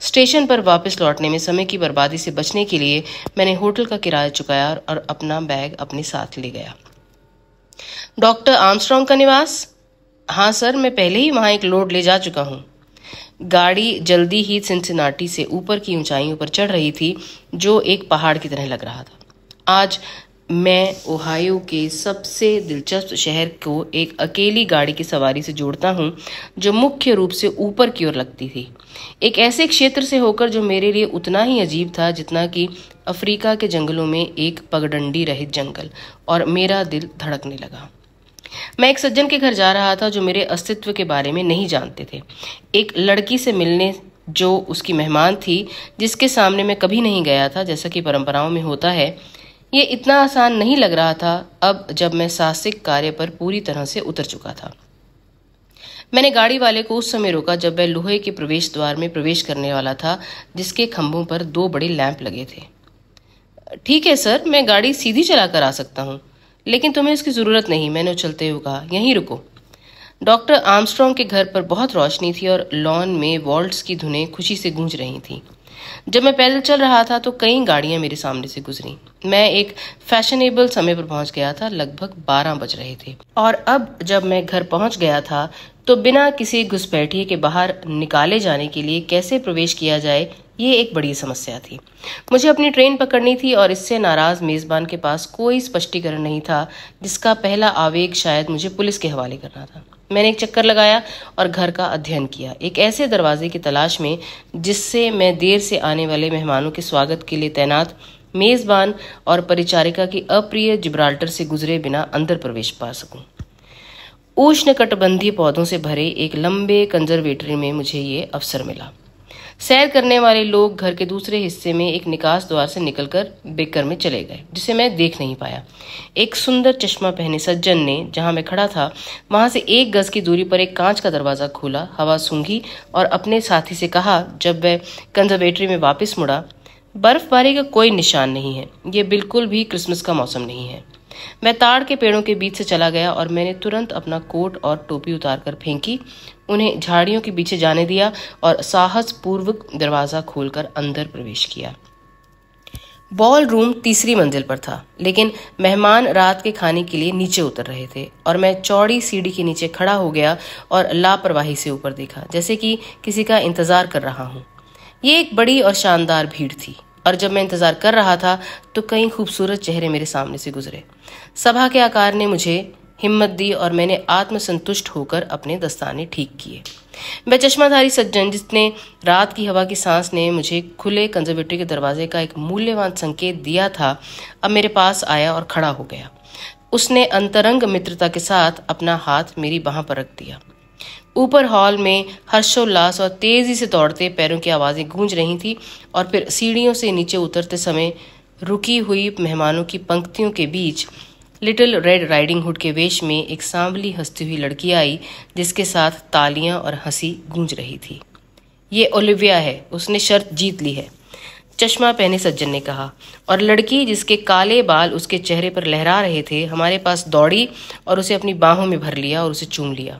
स्टेशन पर वापस लौटने में समय की बर्बादी से बचने के लिए मैंने होटल का किराया चुकाया और अपना बैग अपने साथ ले गया। डॉक्टर आर्मस्ट्रॉन्ग का निवास? हाँ सर, मैं पहले ही वहां एक लोड ले जा चुका हूँ। गाड़ी जल्दी ही सिंसिनाटी से ऊपर की ऊंचाइयों पर चढ़ रही थी, जो एक पहाड़ की तरह लग रहा था। आज मैं ओहायो के सबसे दिलचस्प शहर को एक अकेली गाड़ी की सवारी से जोड़ता हूँ, जो मुख्य रूप से ऊपर की ओर लगती थी, एक ऐसे क्षेत्र से होकर जो मेरे लिए उतना ही अजीब था जितना कि अफ्रीका के जंगलों में एक पगडंडी रहित जंगल, और मेरा दिल धड़कने लगा। मैं एक सज्जन के घर जा रहा था जो मेरे अस्तित्व के बारे में नहीं जानते थे, एक लड़की से मिलने जो उसकी मेहमान थी, जिसके सामने मैं कभी नहीं गया था जैसा कि परंपराओं में होता है। ये इतना आसान नहीं लग रहा था अब जब मैं साहसिक कार्य पर पूरी तरह से उतर चुका था। मैंने गाड़ी वाले को उस समय रोका जब वह लोहे के प्रवेश द्वार में प्रवेश करने वाला था, जिसके खंभों पर 2 बड़े लैंप लगे थे। ठीक है सर, मैं गाड़ी सीधी चलाकर आ सकता हूँ, लेकिन तुम्हें उसकी जरूरत नहीं, मैंने उछलते हुए कहा। यहीं रुको। डॉक्टर आर्मस्ट्रॉन्ग के घर पर बहुत रोशनी थी और लॉन में वॉल्ट्स की धुनें खुशी से गूंज रही थीं। जब मैं पैदल चल रहा था तो कई गाड़ियां मेरे सामने से गुजरी। मैं एक फैशनेबल समय पर पहुंच गया था, लगभग 12 बज रहे थे। और अब जब मैं घर पहुंच गया था तो बिना किसी घुसपैठिए के बाहर निकाले जाने के लिए कैसे प्रवेश किया जाए, ये एक बड़ी समस्या थी। मुझे अपनी ट्रेन पकड़नी थी और इससे नाराज मेजबान के पास कोई स्पष्टीकरण नहीं था, जिसका पहला आवेग शायद मुझे पुलिस के हवाले करना था। मैंने एक चक्कर लगाया और घर का अध्ययन किया, एक ऐसे दरवाजे की तलाश में जिससे मैं देर से आने वाले मेहमानों के स्वागत के लिए तैनात मेजबान और परिचारिका की अप्रिय जिब्राल्टर से गुजरे बिना अंदर प्रवेश पा सकूं। उष्णकटिबंधीय पौधों से भरे एक लंबे कंजर्वेटरी में मुझे ये अवसर मिला। सैर करने वाले लोग घर के दूसरे हिस्से में एक निकास द्वार से निकलकर बेकर में चले गए, जिसे मैं देख नहीं पाया। एक सुंदर चश्मा पहने सज्जन ने जहां मैं खड़ा था वहां से 1 गज की दूरी पर एक कांच का दरवाजा खोला, हवा सूंघी और अपने साथी से कहा जब वह कंजर्वेटरी में वापस मुड़ा, बर्फबारी का कोई निशान नहीं है, ये बिल्कुल भी क्रिसमस का मौसम नहीं है। मैं ताड़ के पेड़ों के बीच से चला गया और मैंने तुरंत अपना कोट और टोपी उतार कर फेंकी, उन्हें झाड़ियों के पीछे जाने दिया और साहस पूर्वक दरवाजा खोलकर अंदर प्रवेश किया। बॉल रूम 3री मंजिल पर था, लेकिन मेहमान रात के खाने के लिए नीचे उतर रहे थे और मैं चौड़ी सीढ़ी के नीचे खड़ा हो गया और लापरवाही से ऊपर देखा, जैसे कि किसी का इंतजार कर रहा हूँ। ये एक बड़ी और शानदार भीड़ थी और जब मैं इंतजार कर रहा था तो कई खूबसूरत चेहरे मेरे सामने से गुजरे। सभा के आकार ने मुझे हिम्मत दी और मैंने आत्मसंतुष्ट होकर अपने दस्ताने ठीक किए। वह चश्माधारी सज्जन जिसने रात की हवा की सांस ने मुझे खुले कंजर्वेटरी के दरवाजे का एक मूल्यवान संकेत दिया था, अब मेरे पास आया और खड़ा हो गया। उसने अंतरंग मित्रता के साथ अपना हाथ मेरी बांह पर रख दिया। ऊपर हॉल में हर्षोल्लास और तेजी से दौड़ते पैरों की आवाजें गूंज रही थी और फिर सीढ़ियों से नीचे उतरते समय रुकी हुई मेहमानों की पंक्तियों के बीच लिटिल रेड राइडिंग हुड के वेश में एक सांवली हंसती हुई लड़की आई, जिसके साथ तालियां और हंसी गूंज रही थी। ये ओलिविया है, उसने शर्त जीत ली है, चश्मा पहने सज्जन ने कहा, और लड़की जिसके काले बाल उसके चेहरे पर लहरा रहे थे हमारे पास दौड़ी और उसे अपनी बाहों में भर लिया और उसे चूम लिया।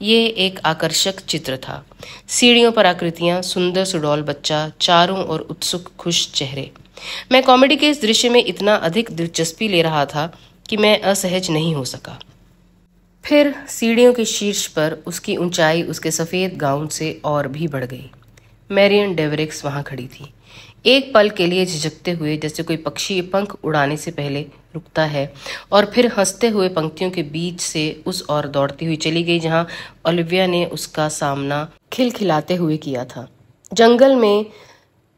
ये एक आकर्षक चित्र था। सीढ़ियों पर आकृतियां, सुंदर सुडौल बच्चा, चारों ओर उत्सुक खुश चेहरे। मैं कॉमेडी के इस दृश्य में इतना अधिक दिलचस्पी ले रहा था कि मैं असहज नहीं हो सका। फिर सीढ़ियों के शीर्ष पर उसकी ऊंचाई उसके सफेद गाउन से और भी बढ़ गई। मैरियन डेवरिक्स वहां खड़ी थी, एक पल के लिए झिझकते हुए, जैसे कोई पक्षी पंख उड़ाने से पहले रुकता है, और फिर हंसते हुए पंक्तियों के बीच से उस ओर दौड़ती हुई चली गई जहां ओलिविया ने उसका सामना खिलखिलाते हुए किया था। जंगल में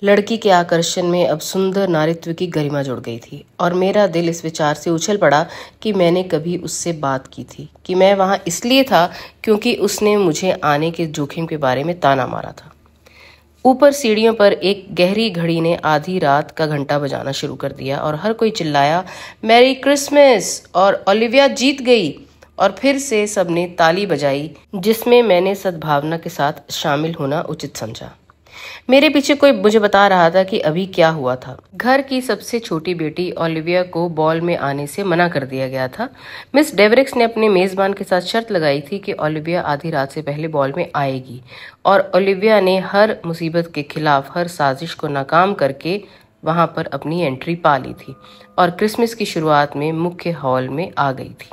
लड़की के आकर्षण में अब सुंदर नारित्व की गरिमा जुड़ गई थी और मेरा दिल इस विचार से उछल पड़ा कि मैंने कभी उससे बात की थी, कि मैं वहां इसलिए था क्योंकि उसने मुझे आने के जोखिम के बारे में ताना मारा था। ऊपर सीढ़ियों पर एक गहरी घड़ी ने आधी रात का घंटा बजाना शुरू कर दिया और हर कोई चिल्लाया, मैरी क्रिसमस और ओलिविया जीत गई, और फिर से सबने ताली बजाई, जिसमें मैंने सद्भावना के साथ शामिल होना उचित समझा। मेरे पीछे कोई मुझे बता रहा था कि अभी क्या हुआ था। घर की सबसे छोटी बेटी ओलिविया को बॉल में आने से मना कर दिया गया था। मिस डेवरिक्स ने अपने मेजबान के साथ शर्त लगाई थी कि ओलिविया आधी रात से पहले बॉल में आएगी, और ओलिविया ने हर मुसीबत के खिलाफ हर साजिश को नाकाम करके वहां पर अपनी एंट्री पा ली थी और क्रिसमस की शुरुआत में मुख्य हॉल में आ गई थी।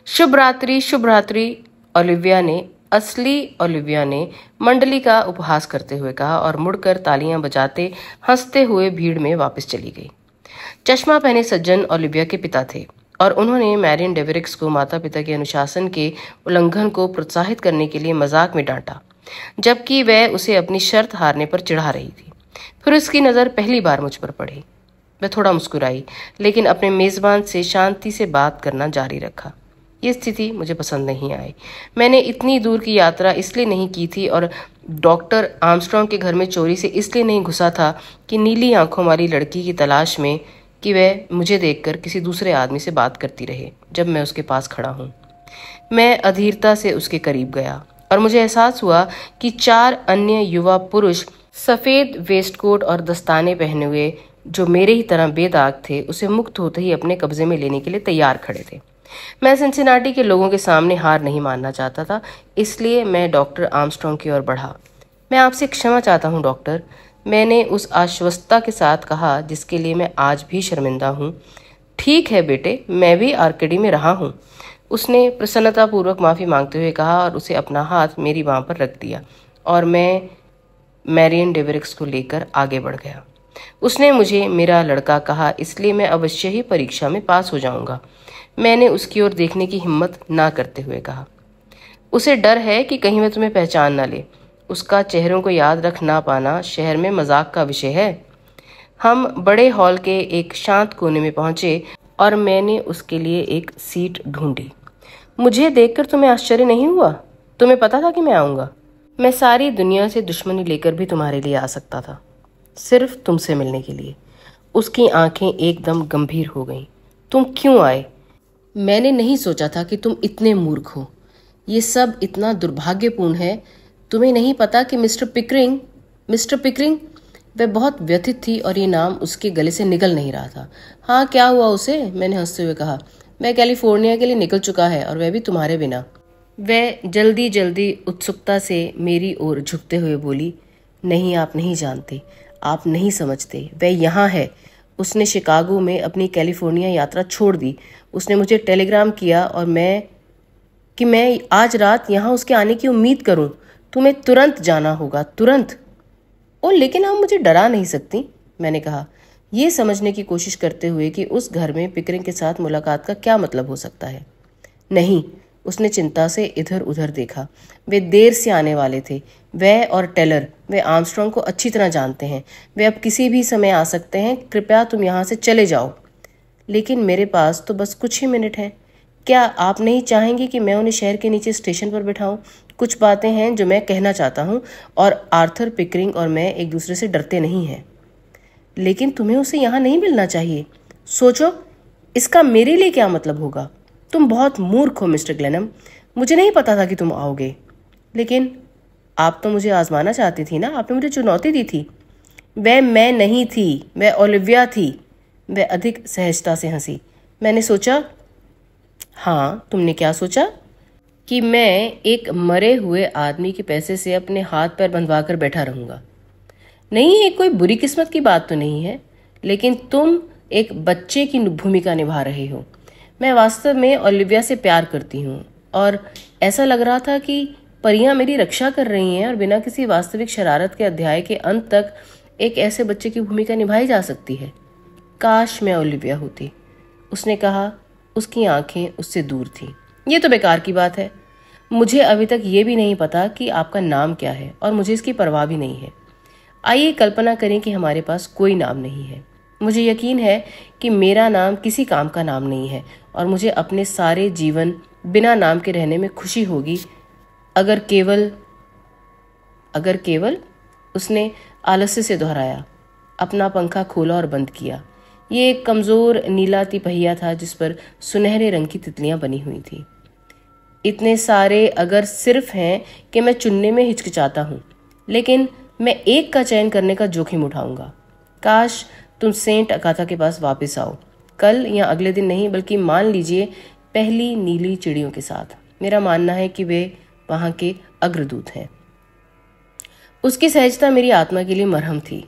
शुभ रात्रि, शुभ रात्रि, असली ओलिविया ने मंडली का उपहास करते हुए कहा और मुड़कर तालियां बजाते हंसते हुए भीड़ में वापस चली गई। चश्मा पहने सज्जन ओलिविया के पिता थे और उन्होंने मैरियन डेवरिक्स को माता पिता के अनुशासन के उल्लंघन को प्रोत्साहित करने के लिए मजाक में डांटा, जबकि वह उसे अपनी शर्त हारने पर चिढ़ा रही थी। फिर उसकी नज़र पहली बार मुझ पर पड़ी। मैं थोड़ा मुस्कुराई, लेकिन अपने मेजबान से शांति से बात करना जारी रखा। ये स्थिति मुझे पसंद नहीं आई। मैंने इतनी दूर की यात्रा इसलिए नहीं की थी और डॉक्टर आर्मस्ट्रॉन्ग के घर में चोरी से इसलिए नहीं घुसा था कि नीली आंखों वाली लड़की की तलाश में कि वह मुझे देखकर किसी दूसरे आदमी से बात करती रहे जब मैं उसके पास खड़ा हूँ। मैं अधीरता से उसके करीब गया और मुझे एहसास हुआ कि 4 अन्य युवा पुरुष सफ़ेद वेस्टकोट और दस्ताने पहने हुए, जो मेरे ही तरह बेदाग थे, उसे मुक्त होते ही अपने कब्जे में लेने के लिए तैयार खड़े थे। मैं सिंसिनाटी के लोगों के सामने हार नहीं मानना चाहता था, इसलिए मैं डॉक्टर आर्मस्ट्रॉन्ग की ओर बढ़ा। मैं आपसे क्षमा चाहता हूँ डॉक्टर, मैंने उस आश्वस्तता के साथ कहा जिसके लिए मैं आज भी शर्मिंदा हूँ। ठीक है बेटे, मैं भी आर्केडी में रहा हूँ, उसने प्रसन्नतापूर्वक माफ़ी मांगते हुए कहा और उसे अपना हाथ मेरी बांह पर रख दिया और मैं मैरियन डेवरिक्स को लेकर आगे बढ़ गया। उसने मुझे मेरा लड़का कहा, इसलिए मैं अवश्य ही परीक्षा में पास हो जाऊंगा। मैंने उसकी ओर देखने की हिम्मत ना करते हुए कहा। उसे डर है कि कहीं वह तुम्हें पहचान ना ले। उसका चेहरों को याद रख ना पाना शहर में मजाक का विषय है। हम बड़े हॉल के एक शांत कोने में पहुंचे और मैंने उसके लिए एक सीट ढूंढी। मुझे देखकर तुम्हें आश्चर्य नहीं हुआ? तुम्हें पता था कि मैं आऊँगा? मैं सारी दुनिया से दुश्मनी लेकर भी तुम्हारे लिए आ सकता था, सिर्फ तुमसे मिलने के लिए। उसकी आंखें एकदम गंभीर हो गईं। तुम क्यों आए? मैंने नहीं सोचा था कि तुम इतने मूर्ख हो। ये सब इतना दुर्भाग्यपूर्ण है। तुम्हें नहीं पता कि मिस्टर पिकरिंग। वह बहुत व्यथित थी और ये नाम उसके गले से निकल नहीं रहा था। हाँ, क्या हुआ उसे? मैंने हंसते हुए कहा। मैं कैलिफोर्निया के लिए निकल चुका है, और वह भी तुम्हारे बिना। वह जल्दी जल्दी उत्सुकता से मेरी ओर झुकते हुए बोली, नहीं, आप नहीं जानते, आप नहीं समझते। वह यहाँ है। उसने शिकागो में अपनी कैलिफोर्निया यात्रा छोड़ दी। उसने मुझे टेलीग्राम किया और मैं आज रात यहाँ उसके आने की उम्मीद करूँ। तुम्हें तुरंत जाना होगा, तुरंत। ओ, लेकिन आप मुझे डरा नहीं सकती, मैंने कहा, ये समझने की कोशिश करते हुए कि उस घर में पिकरिंग के साथ मुलाकात का क्या मतलब हो सकता है। नहीं, उसने चिंता से इधर उधर देखा। वे देर से आने वाले थे। वह और टेलर, वे आर्मस्ट्रॉन्ग को अच्छी तरह जानते हैं। वे अब किसी भी समय आ सकते हैं। कृपया तुम यहाँ से चले जाओ। लेकिन मेरे पास तो बस कुछ ही मिनट हैं। क्या आप नहीं चाहेंगे कि मैं उन्हें शहर के नीचे स्टेशन पर बिठाऊं? कुछ बातें हैं जो मैं कहना चाहता हूं, और आर्थर पिकरिंग और मैं एक दूसरे से डरते नहीं हैं। लेकिन तुम्हें उसे यहाँ नहीं मिलना चाहिए। सोचो, इसका मेरे लिए क्या मतलब होगा? तुम बहुत मूर्ख हो मिस्टर ग्लेनम। मुझे नहीं पता था कि तुम आओगे। लेकिन आप तो मुझे आजमाना चाहती थी ना? आपने मुझे चुनौती दी थी। वह मैं नहीं थी, वह ओलिविया थी। वह अधिक सहजता से हंसी। मैंने सोचा, हाँ, तुमने क्या सोचा? कि मैं एक मरे हुए आदमी के पैसे से अपने हाथ पैर बंधवा कर बैठा रहूंगा। नहीं, ये कोई बुरी किस्मत की बात तो नहीं है, लेकिन तुम एक बच्चे की भूमिका निभा रहे हो। मैं वास्तव में ओलिविया से प्यार करती हूँ, और ऐसा लग रहा था कि परियां मेरी रक्षा कर रही हैं, और बिना किसी वास्तविक शरारत के अध्याय के अंत तक एक ऐसे बच्चे की भूमिका निभाई जा सकती है। काश मैं ओलिविया होती, उसने कहा। उसकी आंखें उससे दूर थीं। ये तो बेकार की बात है। मुझे अभी तक ये भी नहीं पता कि आपका नाम क्या है, और मुझे इसकी परवाह भी नहीं है। आइए कल्पना करें कि हमारे पास कोई नाम नहीं है। मुझे यकीन है कि मेरा नाम किसी काम का नाम नहीं है, और मुझे अपने सारे जीवन बिना नाम के रहने में खुशी होगी, अगर केवल उसने आलस्य से दोहराया। अपना पंखा खोला और बंद किया। ये एक कमजोर नीला तिपहिया था जिस पर सुनहरे रंग की तितलियां बनी हुई थी। इतने सारे अगर सिर्फ हैं कि मैं चुनने में हिचकिचाता हूँ, लेकिन मैं एक का चयन करने का जोखिम उठाऊंगा। काश तुम सेंट अकाथा के पास वापस आओ, कल या अगले दिन नहीं, बल्कि मान लीजिए पहली नीली चिड़ियों के साथ। मेरा मानना है कि वे वहां के अग्रदूत हैं। उसकी सहजता मेरी आत्मा के लिए मरहम थी।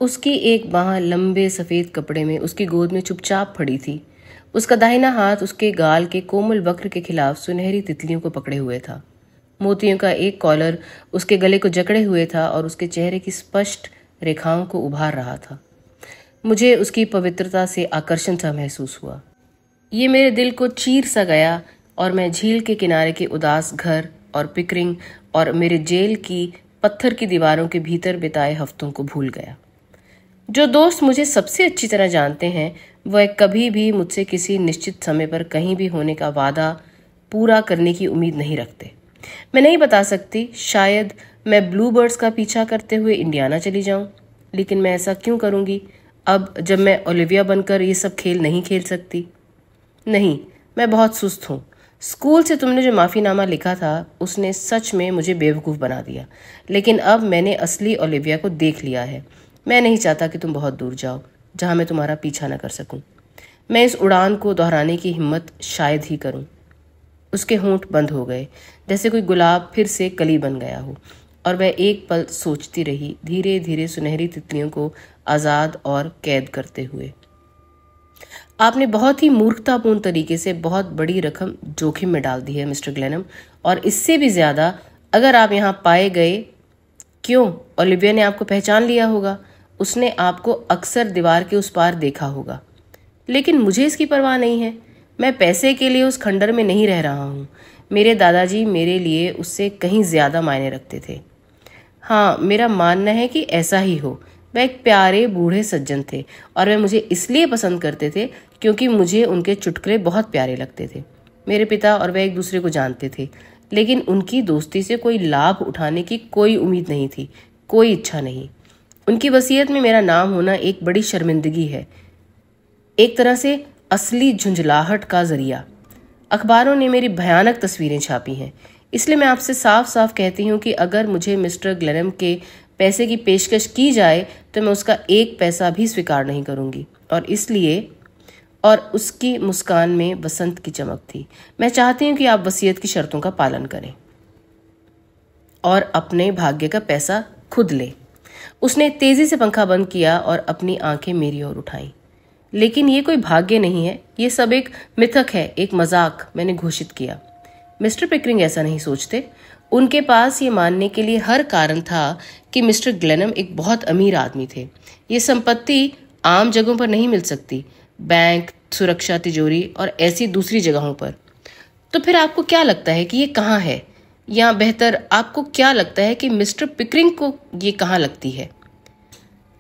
उसकी एक बांह लंबे सफेद कपड़े में उसकी गोद में चुपचाप पड़ी थी। उसका दाहिना हाथ उसके गाल के कोमल वक्र के खिलाफ सुनहरी तितलियों को पकड़े हुए था। मोतियों का एक कॉलर उसके गले को जकड़े हुए था और उसके चेहरे की स्पष्ट रेखाओं को उभार रहा था। मुझे उसकी पवित्रता से आकर्षण सा महसूस हुआ। ये मेरे दिल को चीर सा गया, और मैं झील के किनारे के उदास घर और पिकरिंग और मेरे जेल की पत्थर की दीवारों के भीतर बिताए हफ्तों को भूल गया। जो दोस्त मुझे सबसे अच्छी तरह जानते हैं, वह कभी भी मुझसे किसी निश्चित समय पर कहीं भी होने का वादा पूरा करने की उम्मीद नहीं रखते। मैं नहीं बता सकती, शायद मैं ब्लूबर्ड्स का पीछा करते हुए इंडियाना चली जाऊं। लेकिन मैं ऐसा क्यों करूंगी अब जब मैं ओलिविया बनकर ये सब खेल नहीं खेल सकती? नहीं, मैं बहुत सुस्त हूँ। स्कूल से तुमने जो माफ़ीनामा लिखा था, उसने सच में मुझे बेवकूफ़ बना दिया। लेकिन अब मैंने असली ओलिविया को देख लिया है। मैं नहीं चाहता कि तुम बहुत दूर जाओ, जहाँ मैं तुम्हारा पीछा न कर सकूं। मैं इस उड़ान को दोहराने की हिम्मत शायद ही करूं। उसके होंठ बंद हो गए, जैसे कोई गुलाब फिर से कली बन गया हो, और वह एक पल सोचती रही, धीरे धीरे सुनहरी तितलियों को आज़ाद और कैद करते हुए। आपने बहुत ही मूर्खतापूर्ण तरीके से बहुत बड़ी रकम जोखिम में डाल दी है मिस्टर ग्लेनम, और इससे भी ज़्यादा अगर आप यहाँ पाए गए। क्यों? ओलिविया ने आपको पहचान लिया होगा। उसने आपको अक्सर दीवार के उस पार देखा होगा। लेकिन मुझे इसकी परवाह नहीं है। मैं पैसे के लिए उस खंडर में नहीं रह रहा हूँ। मेरे दादाजी मेरे लिए उससे कहीं ज़्यादा मायने रखते थे। हाँ, मेरा मानना है कि ऐसा ही हो। वह एक प्यारे बूढ़े सज्जन थे, और वे मुझे इसलिए पसंद करते थे क्योंकि मुझे उनके चुटकुले बहुत प्यारे लगते थे। मेरे पिता और वह एक दूसरे को जानते थे, लेकिन उनकी दोस्ती से कोई लाभ उठाने की कोई उम्मीद नहीं थी, कोई इच्छा नहीं। उनकी वसीयत में मेरा नाम होना एक बड़ी शर्मिंदगी है, एक तरह से असली झुंझलाहट का जरिया। अखबारों ने मेरी भयानक तस्वीरें छापी हैं, इसलिए मैं आपसे साफ साफ कहती हूँ कि अगर मुझे मिस्टर ग्लेनम के पैसे की पेशकश की जाए तो मैं उसका एक पैसा भी स्वीकार नहीं करूँगी। और उसकी मुस्कान में बसंत की चमक थी। मैं चाहती हूँ कि आप वसीयत की शर्तों का पालन करें और अपने भाग्य का पैसा खुद लें। उसने तेजी से पंखा बंद किया और अपनी आंखें मेरी ओर उठाईं। लेकिन ये कोई भाग्य नहीं है, ये सब एक मिथक है, एक मजाक, मैंने घोषित किया। मिस्टर पिकरिंग ऐसा नहीं सोचते। उनके पास ये मानने के लिए हर कारण था कि मिस्टर ग्लेनम एक बहुत अमीर आदमी थे। ये संपत्ति आम जगहों पर नहीं मिल सकती, बैंक, सुरक्षा तिजोरी और ऐसी दूसरी जगहों पर। तो फिर आपको क्या लगता है कि ये कहाँ है, या बेहतर आपको क्या लगता है कि मिस्टर पिकरिंग को ये कहाँ लगती है?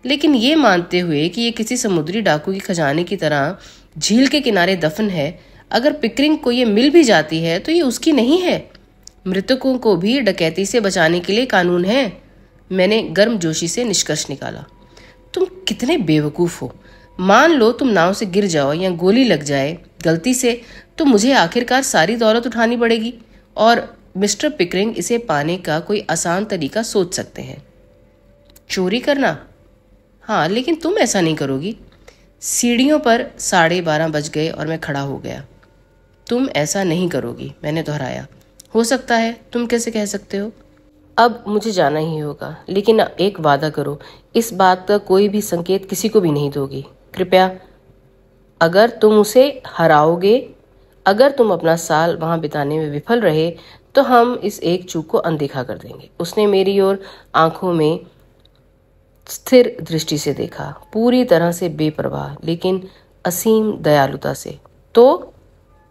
लेकिन ये मानते हुए कि ये किसी समुद्री डाकू की खजाने की तरह झील के किनारे दफन है, अगर पिकरिंग को ये मिल भी जाती है तो ये उसकी नहीं है। मृतकों को भी डकैती से बचाने के लिए कानून है। मैंने गर्मजोशी से निष्कर्ष निकाला। तुम कितने बेवकूफ हो। मान लो तुम नाव से गिर जाओ या गोली लग जाए गलती से, तो मुझे आखिरकार सारी दौलत उठानी पड़ेगी, और मिस्टर पिकरिंग इसे पाने का कोई आसान तरीका सोच सकते हैं। चोरी करना? हाँ, लेकिन तुम ऐसा नहीं करोगी। सीढ़ियों पर 12:30 बज गए और मैं खड़ा हो गया। तुम ऐसा नहीं करोगी, मैंने दोहराया। हो सकता है, तुम कैसे कह सकते हो? अब मुझे जाना ही होगा, लेकिन एक वादा करो, इस बात का कोई भी संकेत किसी को भी नहीं दोगी, कृपया। अगर तुम उसे हराओगे, अगर तुम अपना साल वहां बिताने में विफल रहे, तो हम इस एक चूक को अनदेखा कर देंगे। उसने मेरी ओर आंखों में स्थिर दृष्टि से देखा, पूरी तरह से बेपरवाह लेकिन असीम दयालुता से। तो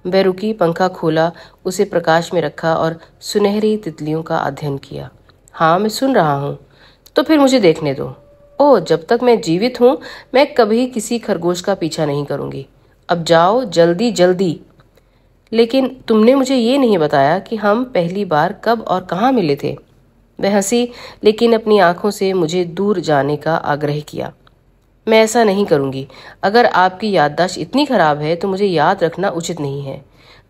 वह रुकी, पंखा खोला, उसे प्रकाश में रखा और सुनहरी तितलियों का अध्ययन किया। हाँ, मैं सुन रहा हूँ। तो फिर मुझे देखने दो। ओह, जब तक मैं जीवित हूँ मैं कभी किसी खरगोश का पीछा नहीं करूँगी। अब जाओ, जल्दी जल्दी। लेकिन तुमने मुझे ये नहीं बताया कि हम पहली बार कब और कहाँ मिले थे। वह हंसी, लेकिन अपनी आंखों से मुझे दूर जाने का आग्रह किया। मैं ऐसा नहीं करूंगी। अगर आपकी याददाश्त इतनी खराब है तो मुझे याद रखना उचित नहीं है।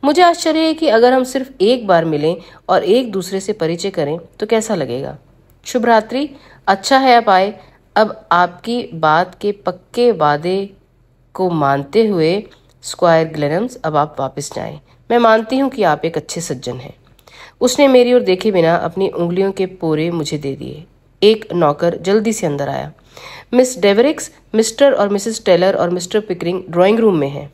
मुझे आश्चर्य है कि अगर हम सिर्फ एक बार मिलें और एक दूसरे से परिचय करें तो कैसा लगेगा। शुभ रात्रि। अच्छा है आप आए। अब आपकी बात के पक्के वादे को मानते हुए स्क्वायर ग्लेनम्स, अब आप वापस जाएं। मैं मानती हूँ कि आप एक अच्छे सज्जन हैं। उसने मेरी ओर देखे बिना अपनी उंगलियों के पोरे मुझे दे दिए। एक नौकर जल्दी से अंदर आया। मिस डेवरिक्स, मिस्टर और मिसेस टेलर और मिस्टर पिकरिंग ड्राइंग रूम में हैं।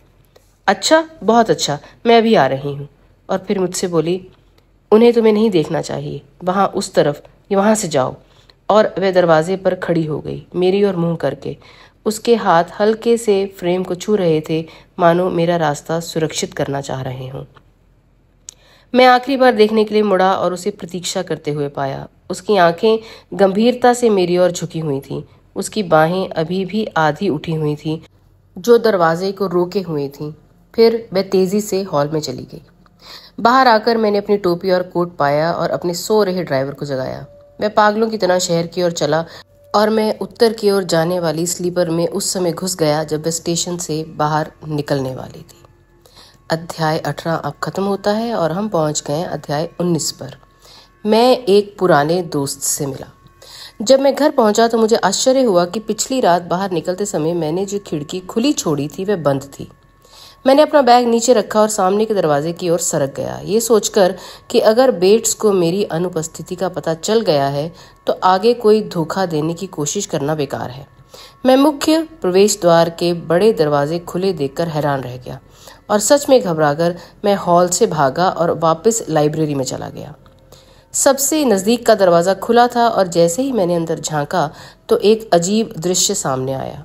अच्छा, बहुत अच्छा, मैं अभी आ रही हूँ। और फिर मुझसे बोली, उन्हें तुम्हें नहीं देखना चाहिए, वहाँ उस तरफ, वहाँ से जाओ। और वह दरवाजे पर खड़ी हो गई, मेरी ओर मुंह करके। उसके हाथ हल्के से फ्रेम को छू रहे थे, मानो मेरा रास्ता सुरक्षित करना चाह रहे हों। मैं आखिरी बार देखने के लिए मुड़ा और उसे प्रतीक्षा करते हुए पाया। उसकी आंखें गंभीरता से मेरी ओर झुकी हुई थीं। उसकी बाहें अभी भी आधी उठी हुई थीं, जो दरवाजे को रोके हुए थीं। फिर वह तेजी से हॉल में चली गई। बाहर आकर मैंने अपनी टोपी और कोट पाया और अपने सो रहे ड्राइवर को जगाया। वह पागलों की तरह शहर की ओर चला और मैं उत्तर की ओर जाने वाली स्लीपर में उस समय घुस गया जब वह स्टेशन से बाहर निकलने वाली थी। अध्याय 18 अब खत्म होता है और हम पहुंच गए अध्याय 19 पर। मैं एक पुराने दोस्त से मिला। जब मैं घर पहुंचा तो मुझे आश्चर्य हुआ कि पिछली रात बाहर निकलते समय मैंने जो खिड़की खुली छोड़ी थी वह बंद थी। मैंने अपना बैग नीचे रखा और सामने के दरवाजे की ओर सरक गया, ये सोचकर कि अगर बेट्स को मेरी अनुपस्थिति का पता चल गया है तो आगे कोई धोखा देने की कोशिश करना बेकार है। मैं मुख्य प्रवेश द्वार के बड़े दरवाजे खुले देखकर हैरान रह गया और सच में घबराकर मैं हॉल से भागा और वापस लाइब्रेरी में चला गया। सबसे नज़दीक का दरवाज़ा खुला था और जैसे ही मैंने अंदर झांका तो एक अजीब दृश्य सामने आया।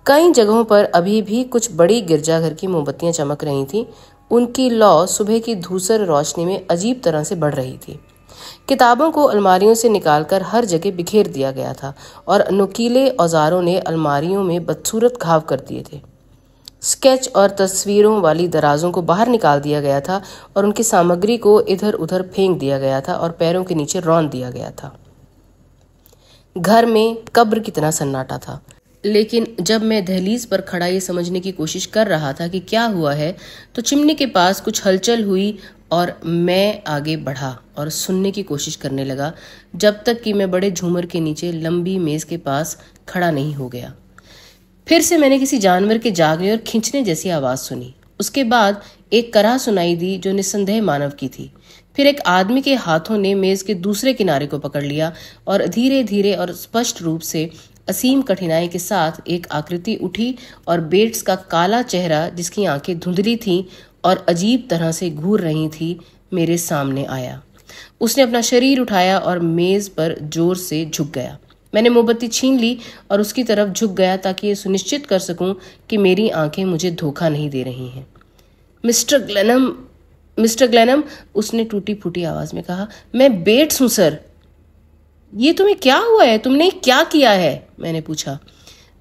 कई जगहों पर अभी भी कुछ बड़ी गिरजाघर की मोमबत्तियां चमक रही थीं। उनकी लौ सुबह की धूसर रोशनी में अजीब तरह से बढ़ रही थी। किताबों को अलमारियों से निकालकर हर जगह बिखेर दिया गया था और नुकीले औजारों ने अलमारियों में बदसूरत घाव कर दिए थे। स्केच और तस्वीरों वाली दराजों को बाहर निकाल दिया गया था और उनकी सामग्री को इधर उधर फेंक दिया गया था और पैरों के नीचे रौंद दिया गया था। घर में कब्र की तरह सन्नाटा था। लेकिन जब मैं दहलीज पर खड़ा ये समझने की कोशिश कर रहा था कि क्या हुआ है, तो चिमनी के पास कुछ हलचल हुई और मैं आगे बढ़ा और सुनने की कोशिश करने लगा, जब तक कि मैं बड़े झूमर के नीचे लंबी मेज के पास खड़ा नहीं हो गया। फिर से मैंने किसी जानवर के जागने और खींचने जैसी आवाज सुनी। उसके बाद एक कराह सुनाई दी जो निस्संदेह मानव की थी। फिर एक आदमी के हाथों ने मेज के दूसरे किनारे को पकड़ लिया और धीरे धीरे और स्पष्ट रूप से असीम कठिनाई के साथ एक आकृति उठी और बेट्स का काला चेहरा, जिसकी आंखें धुंधली थीं और अजीब तरह से घूर रही थी, मेरे सामने आया। उसने अपना शरीर उठाया और मेज पर जोर से झुक गया। मैंने मोमबत्ती छीन ली और उसकी तरफ झुक गया ताकि ये सुनिश्चित कर सकूं कि मेरी आंखें मुझे धोखा नहीं दे रही हैं। मिस्टर ग्लेनम, उसने टूटी फूटी आवाज में कहा, मैं बेट्स हूं सर। ये तुम्हें क्या हुआ है? तुमने क्या किया है? मैंने पूछा।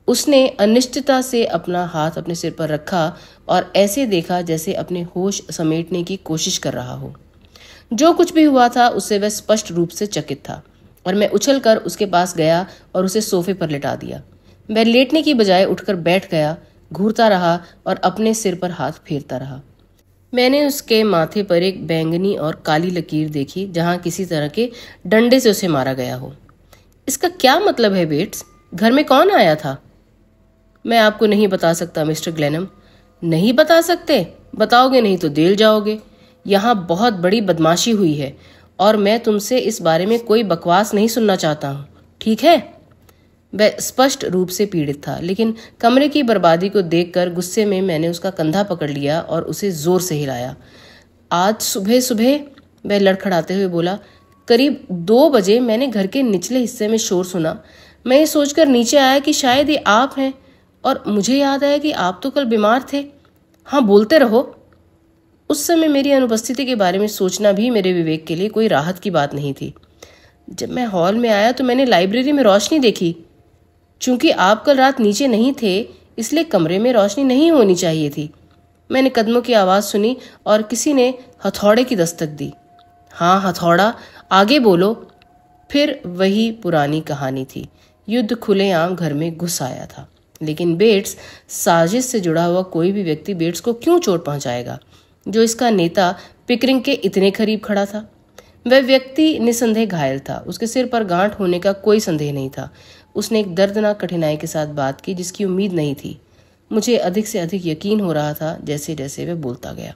उसने अनिश्चितता से अपना हाथ अपने सिर पर रखा और ऐसे देखा जैसे अपने होश समेटने की कोशिश कर रहा हो। जो कुछ भी हुआ था उससे वह स्पष्ट रूप से चकित था और मैं उछलकर उसके पास गया और उसे सोफे पर लिटा दिया। वह लेटने की बजाय उठकर बैठ गया, घूरता रहा और अपने सिर पर हाथ फेरता रहा। मैंने उसके माथे पर एक बैंगनी और काली लकीर देखी, जहां किसी तरह के डंडे से उसे मारा गया हो। इसका क्या मतलब है बेट्स? घर में कौन आया था? मैं आपको नहीं बता सकता मिस्टर ग्लेनम। नहीं बता सकते? बताओगे नहीं तो जेल जाओगे। यहाँ बहुत बड़ी बदमाशी हुई है और मैं तुमसे इस बारे में कोई बकवास नहीं सुनना चाहता हूँ, ठीक है? वह स्पष्ट रूप से पीड़ित था, लेकिन कमरे की बर्बादी को देखकर गुस्से में मैंने उसका कंधा पकड़ लिया और उसे जोर से हिलाया। आज सुबह सुबह, वह लड़खड़ाते हुए बोला, करीब 2 बजे मैंने घर के निचले हिस्से में शोर सुना। मैं ये सोचकर नीचे आया कि शायद ये आप हैं और मुझे याद आया कि आप तो कल बीमार थे। हाँ, बोलते रहो। उस समय मेरी अनुपस्थिति के बारे में सोचना भी मेरे विवेक के लिए कोई राहत की बात नहीं थी। जब मैं हॉल में आया तो मैंने लाइब्रेरी में रोशनी देखी। चूंकि आप कल रात नीचे नहीं थे, इसलिए कमरे में रोशनी नहीं होनी चाहिए थी। मैंने कदमों की आवाज़ सुनी और किसी ने हथौड़े की दस्तक दी। हाँ, हथौड़ा, आगे बोलो। फिर वही पुरानी कहानी थी। युद्ध खुलेआम घर में घुस आया था। लेकिन बेट्स, साजिश से जुड़ा हुआ कोई भी व्यक्ति बेट्स को क्यों चोट पहुंचाएगा, जो इसका नेता पिकरिंग के इतने करीब खड़ा था? वह व्यक्ति निसंदेह घायल था। उसके सिर पर गांठ होने का कोई संदेह नहीं था। उसने एक दर्दनाक कठिनाई के साथ बात की जिसकी उम्मीद नहीं थी। मुझे अधिक से अधिक यकीन हो रहा था जैसे जैसे वह बोलता गया।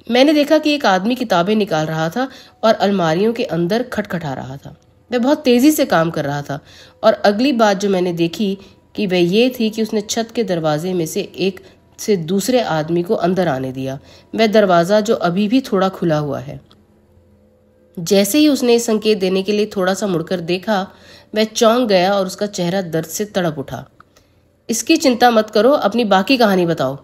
मैंने देखा कि एक आदमी किताबें निकाल रहा था और अलमारियों के अंदर खटखटा रहा था। वह बहुत तेजी से काम कर रहा था और अगली बात जो मैंने देखी कि वह ये थी कि उसने छत के दरवाजे में से एक से दूसरे आदमी को अंदर आने दिया। वह दरवाजा जो अभी भी थोड़ा खुला हुआ है। जैसे ही उसने संकेत देने के लिए थोड़ा सा मुड़कर देखा, वह चौंक गया और उसका चेहरा दर्द से तड़प उठा। इसकी चिंता मत करो, अपनी बाकी कहानी बताओ।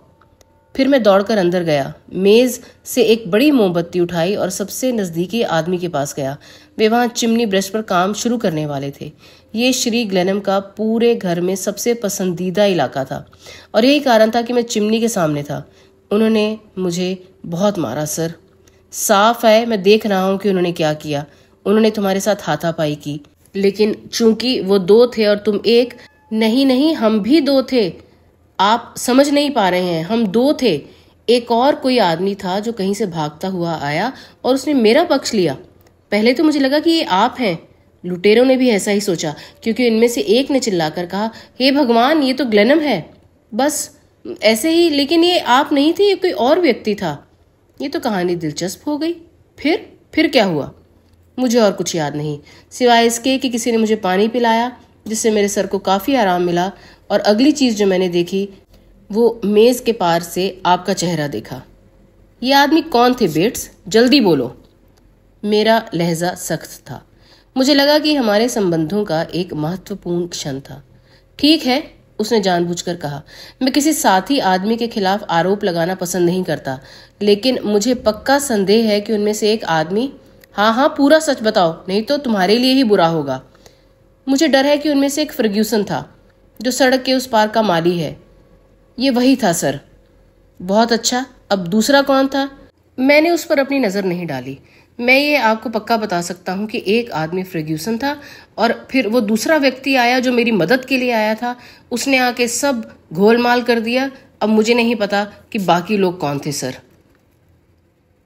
फिर मैं दौड़कर अंदर गया, मेज से एक बड़ी मोमबत्ती उठाई और सबसे नजदीकी आदमी के पास गया। वे वहां चिमनी ब्रश पर काम शुरू करने वाले थे। ये श्री ग्लेनम का पूरे घर में सबसे पसंदीदा इलाका था और यही कारण था कि मैं चिमनी के सामने था। उन्होंने मुझे बहुत मारा सर। साफ है, मैं देख रहा हूं कि उन्होंने क्या किया। उन्होंने तुम्हारे साथ हाथापाई की, लेकिन चूंकि वो 2 थे और तुम 1। नहीं, हम भी 2 थे। आप समझ नहीं पा रहे हैं, हम 2 थे। एक और कोई आदमी था जो कहीं से भागता हुआ आया और उसने मेरा पक्ष लिया। पहले तो मुझे लगा कि ये आप हैं। लुटेरों ने भी ऐसा ही सोचा, क्योंकि इनमें से एक ने चिल्लाकर कहा, हे भगवान, ये तो ग्लेनम है। बस ऐसे ही, लेकिन ये आप नहीं थे, ये कोई और व्यक्ति था। ये तो कहानी दिलचस्प हो गई। फिर क्या हुआ? मुझे और कुछ याद नहीं, सिवाय इसके कि किसी ने मुझे पानी पिलाया, जिससे मेरे सर को काफ़ी आराम मिला। और अगली चीज़ जो मैंने देखी, वो मेज़ के पार से आपका चेहरा देखा। ये आदमी कौन थे बेट्स? जल्दी बोलो। मेरा लहजा सख्त था। मुझे लगा कि हमारे संबंधों का एक महत्वपूर्ण क्षण था। ठीक है, उसने जानबूझकर कहा, मैं किसी साथी आदमी के खिलाफ आरोप लगाना पसंद नहीं करता, लेकिन मुझे पक्का संदेह है कि उनमें से एक आदमी। हाँ, पूरा सच बताओ, नहीं तो तुम्हारे लिए ही बुरा होगा। मुझे डर है कि उनमें से एक फर्ग्यूसन था, जो सड़क के उस पार का माली है। ये वही था सर। बहुत अच्छा, अब दूसरा कौन था? मैंने उस पर अपनी नज़र नहीं डाली। मैं ये आपको पक्का बता सकता हूँ कि एक आदमी फर्ग्यूसन था और फिर वो दूसरा व्यक्ति आया जो मेरी मदद के लिए आया था। उसने आके सब घोलमाल कर दिया। अब मुझे नहीं पता कि बाकी लोग कौन थे सर।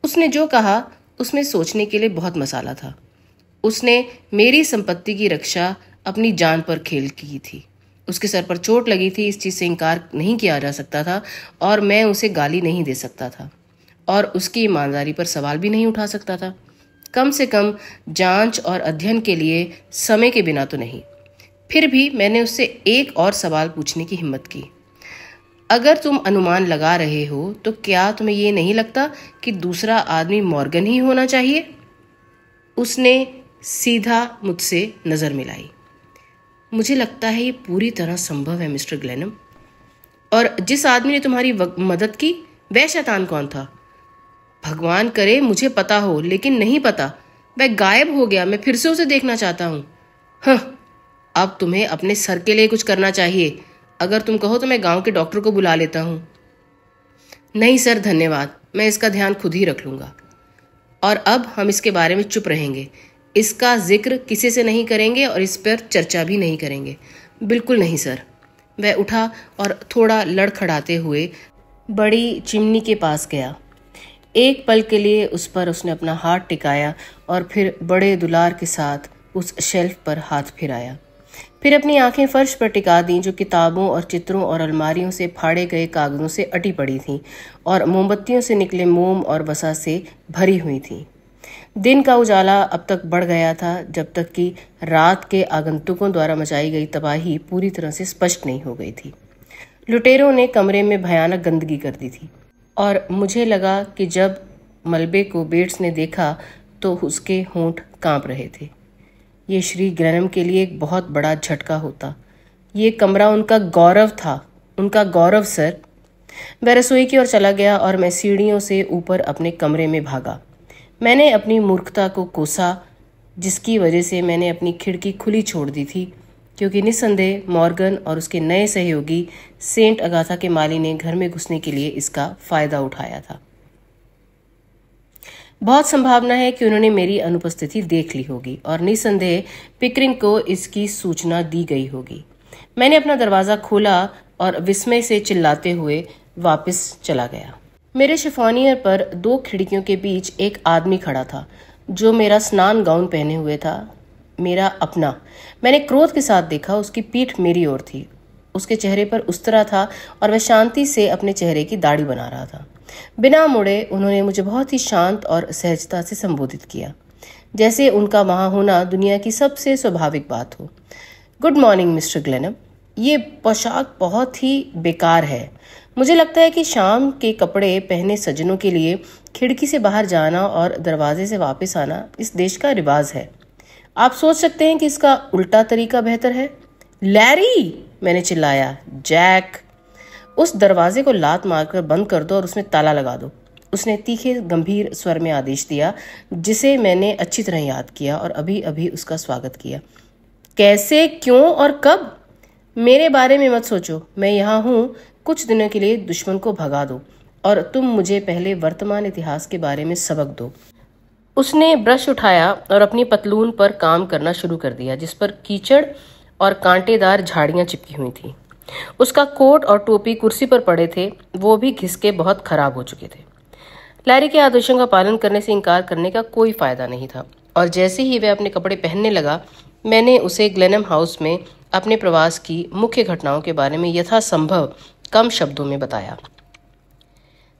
उसने जो कहा उसमें सोचने के लिए बहुत मसाला था। उसने मेरी संपत्ति की रक्षा अपनी जान पर खेल की थी। उसके सर पर चोट लगी थी, इस चीज़ से इनकार नहीं किया जा सकता था और मैं उसे गाली नहीं दे सकता था और उसकी ईमानदारी पर सवाल भी नहीं उठा सकता था, कम से कम जांच और अध्ययन के लिए समय के बिना तो नहीं। फिर भी मैंने उससे एक और सवाल पूछने की हिम्मत की। अगर तुम अनुमान लगा रहे हो तो क्या तुम्हें ये नहीं लगता कि दूसरा आदमी मॉर्गन ही होना चाहिए? उसने सीधा मुझसे नज़र मिलाई। मुझे लगता है ये पूरी तरह संभव है मिस्टर ग्लेनम। और जिस आदमी ने तुम्हारी मदद की वह शैतान कौन था? भगवान करे मुझे पता हो, लेकिन नहीं पता। वह गायब हो गया। मैं फिर से उसे देखना चाहता हूँ। अब तुम्हें अपने सर के लिए कुछ करना चाहिए। अगर तुम कहो तो मैं गांव के डॉक्टर को बुला लेता हूँ। नहीं सर धन्यवाद, मैं इसका ध्यान खुद ही रख लूँगा। और अब हम इसके बारे में चुप रहेंगे। इसका जिक्र किसी से नहीं करेंगे और इस पर चर्चा भी नहीं करेंगे। बिल्कुल नहीं सर। वह उठा और थोड़ा लड़खड़ाते हुए बड़ी चिमनी के पास गया। एक पल के लिए उस पर उसने अपना हाथ टिकाया और फिर बड़े दुलार के साथ उस शेल्फ पर हाथ फिराया। फिर अपनी आंखें फर्श पर टिका दी जो किताबों और चित्रों और अलमारियों से फाड़े गए कागजों से अटी पड़ी थीं और मोमबत्तियों से निकले मोम और वसा से भरी हुई थीं। दिन का उजाला अब तक बढ़ गया था जब तक कि रात के आगंतुकों द्वारा मचाई गई तबाही पूरी तरह से स्पष्ट नहीं हो गई थी। लुटेरों ने कमरे में भयानक गंदगी कर दी थी और मुझे लगा कि जब मलबे को बेट्स ने देखा तो उसके होंठ कांप रहे थे। ये श्री ग्लेनम के लिए एक बहुत बड़ा झटका होता। ये कमरा उनका गौरव था, उनका गौरव सर। वह रसोई की ओर चला गया और मैं सीढ़ियों से ऊपर अपने कमरे में भागा। मैंने अपनी मूर्खता को कोसा जिसकी वजह से मैंने अपनी खिड़की खुली छोड़ दी थी, क्योंकि निस्संदेह मॉर्गन और उसके नए सहयोगी सेंट अगाथा के माली ने घर में घुसने के लिए इसका फायदा उठाया था। बहुत संभावना है कि उन्होंने मेरी अनुपस्थिति देख ली होगी और निस्संदेह पिकरिंग को इसकी सूचना दी गई होगी। मैंने अपना दरवाज़ा खोला और विस्मय से चिल्लाते हुए वापस चला गया। मेरे शिफॉनियर पर दो खिड़कियों के बीच एक आदमी खड़ा था जो मेरा स्नान गाउन पहने हुए था, मेरा अपना। मैंने क्रोध के साथ देखा। उसकी पीठ मेरी ओर थी, उसके चेहरे पर उस्तरा था और वह शांति से अपने चेहरे की दाढ़ी बना रहा था। बिना मुड़े उन्होंने मुझे बहुत ही शांत और सहजता से संबोधित किया, जैसे उनका वहां होना दुनिया की सबसे स्वाभाविक बात हो। Good morning mister Glenham. ये पोशाक बहुत ही बेकार है। मुझे लगता है कि शाम के कपड़े पहने सज्जनों के लिए खिड़की से बाहर जाना और दरवाजे से वापस आना इस देश का रिवाज है। आप सोच सकते हैं कि इसका उल्टा तरीका बेहतर है। लैरी, मैंने चिल्लाया। जैक, उस दरवाजे को लात मारकर बंद कर दो और उसमें ताला लगा दो, उसने तीखे गंभीर स्वर में आदेश दिया, जिसे मैंने अच्छी तरह याद किया और अभी अभी उसका स्वागत किया। कैसे, क्यों और कब? मेरे बारे में मत सोचो। मैं यहाँ हूँ कुछ दिनों के लिए दुश्मन को भगा दो और तुम मुझे पहले वर्तमान इतिहास के बारे में सबक दो। उसने ब्रश उठाया और अपनी पतलून पर काम करना शुरू कर दिया जिस पर कीचड़ और कांटेदार झाड़ियां चिपकी हुई थी। उसका कोट और टोपी कुर्सी पर पड़े थे, वो भी घिसके बहुत खराब हो चुके थे। लैरी के आदेशों का पालन करने से इनकार करने का कोई फायदा नहीं था और जैसे ही वह अपने कपड़े पहनने लगा मैंने उसे ग्लेनम हाउस में अपने प्रवास की मुख्य घटनाओं के बारे में यथासंभव कम शब्दों में बताया।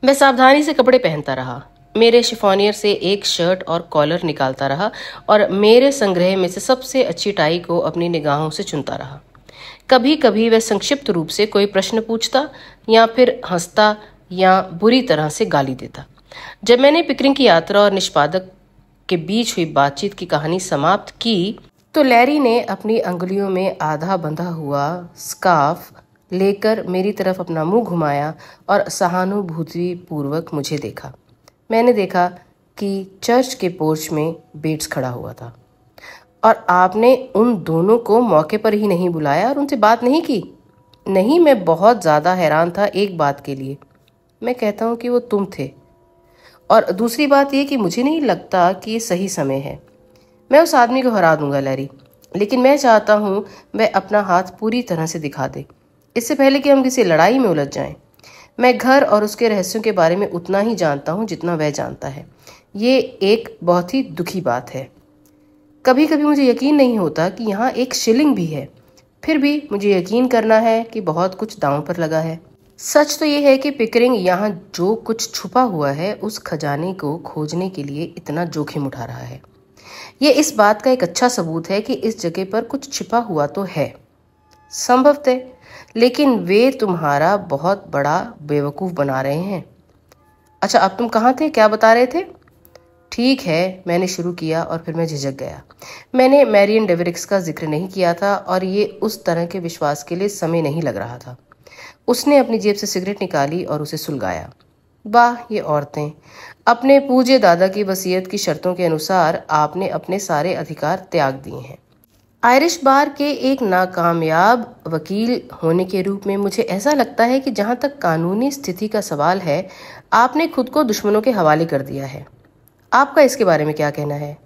मैं सावधानी से कपड़े पहनता रहा, मेरे शिफॉनियर से एक शर्ट और कॉलर निकालता रहा और मेरे संग्रह में से सबसे अच्छी टाई को अपनी निगाहों से चुनता रहा। कभी कभी वह संक्षिप्त रूप से कोई प्रश्न पूछता या फिर हंसता या बुरी तरह से गाली देता। जब मैंने पिकरिंग की यात्रा और निष्पादक के बीच हुई बातचीत की कहानी समाप्त की तो लैरी ने अपनी अंगुलियों में आधा बंधा हुआ स्कार्फ लेकर मेरी तरफ अपना मुंह घुमाया और सहानुभूति पूर्वक मुझे देखा। मैंने देखा कि चर्च के पोर्च में बेट्स खड़ा हुआ था। और आपने उन दोनों को मौके पर ही नहीं बुलाया और उनसे बात नहीं की? नहीं, मैं बहुत ज़्यादा हैरान था एक बात के लिए। मैं कहता हूँ कि वो तुम थे। और दूसरी बात ये कि मुझे नहीं लगता कि ये सही समय है। मैं उस आदमी को हरा दूंगा लैरी, लेकिन मैं चाहता हूँ वह अपना हाथ पूरी तरह से दिखा दे, इससे पहले कि हम किसी लड़ाई में उलझ जाएं। मैं घर और उसके रहस्यों के बारे में उतना ही जानता हूँ जितना वह जानता है। ये एक बहुत ही दुखी बात है। कभी कभी मुझे यकीन नहीं होता कि यहाँ एक शिलिंग भी है, फिर भी मुझे यकीन करना है कि बहुत कुछ दांव पर लगा है। सच तो ये है कि पिकरिंग यहाँ जो कुछ छुपा हुआ है उस खजाने को खोजने के लिए इतना जोखिम उठा रहा है। ये इस बात का एक अच्छा सबूत है कि इस जगह पर कुछ छिपा हुआ तो है, संभवतः, लेकिन वे तुम्हारा बहुत बड़ा बेवकूफ़ बना रहे हैं। अच्छा, अब तुम कहाँ थे, क्या बता रहे थे? ठीक है, मैंने शुरू किया और फिर मैं झिझक गया। मैंने मैरियन डेवरिक्स का जिक्र नहीं किया था और ये उस तरह के विश्वास के लिए समय नहीं लग रहा था। उसने अपनी जेब से सिगरेट निकाली और उसे सुलगाया। वाह, ये औरतें! अपने पूज्य दादा की वसीयत की शर्तों के अनुसार आपने अपने सारे अधिकार त्याग दिए हैं। आयरिश बार के एक नाकामयाब वकील होने के रूप में मुझे ऐसा लगता है कि जहां तक कानूनी स्थिति का सवाल है, आपने खुद को दुश्मनों के हवाले कर दिया है। आपका इसके बारे में क्या कहना है?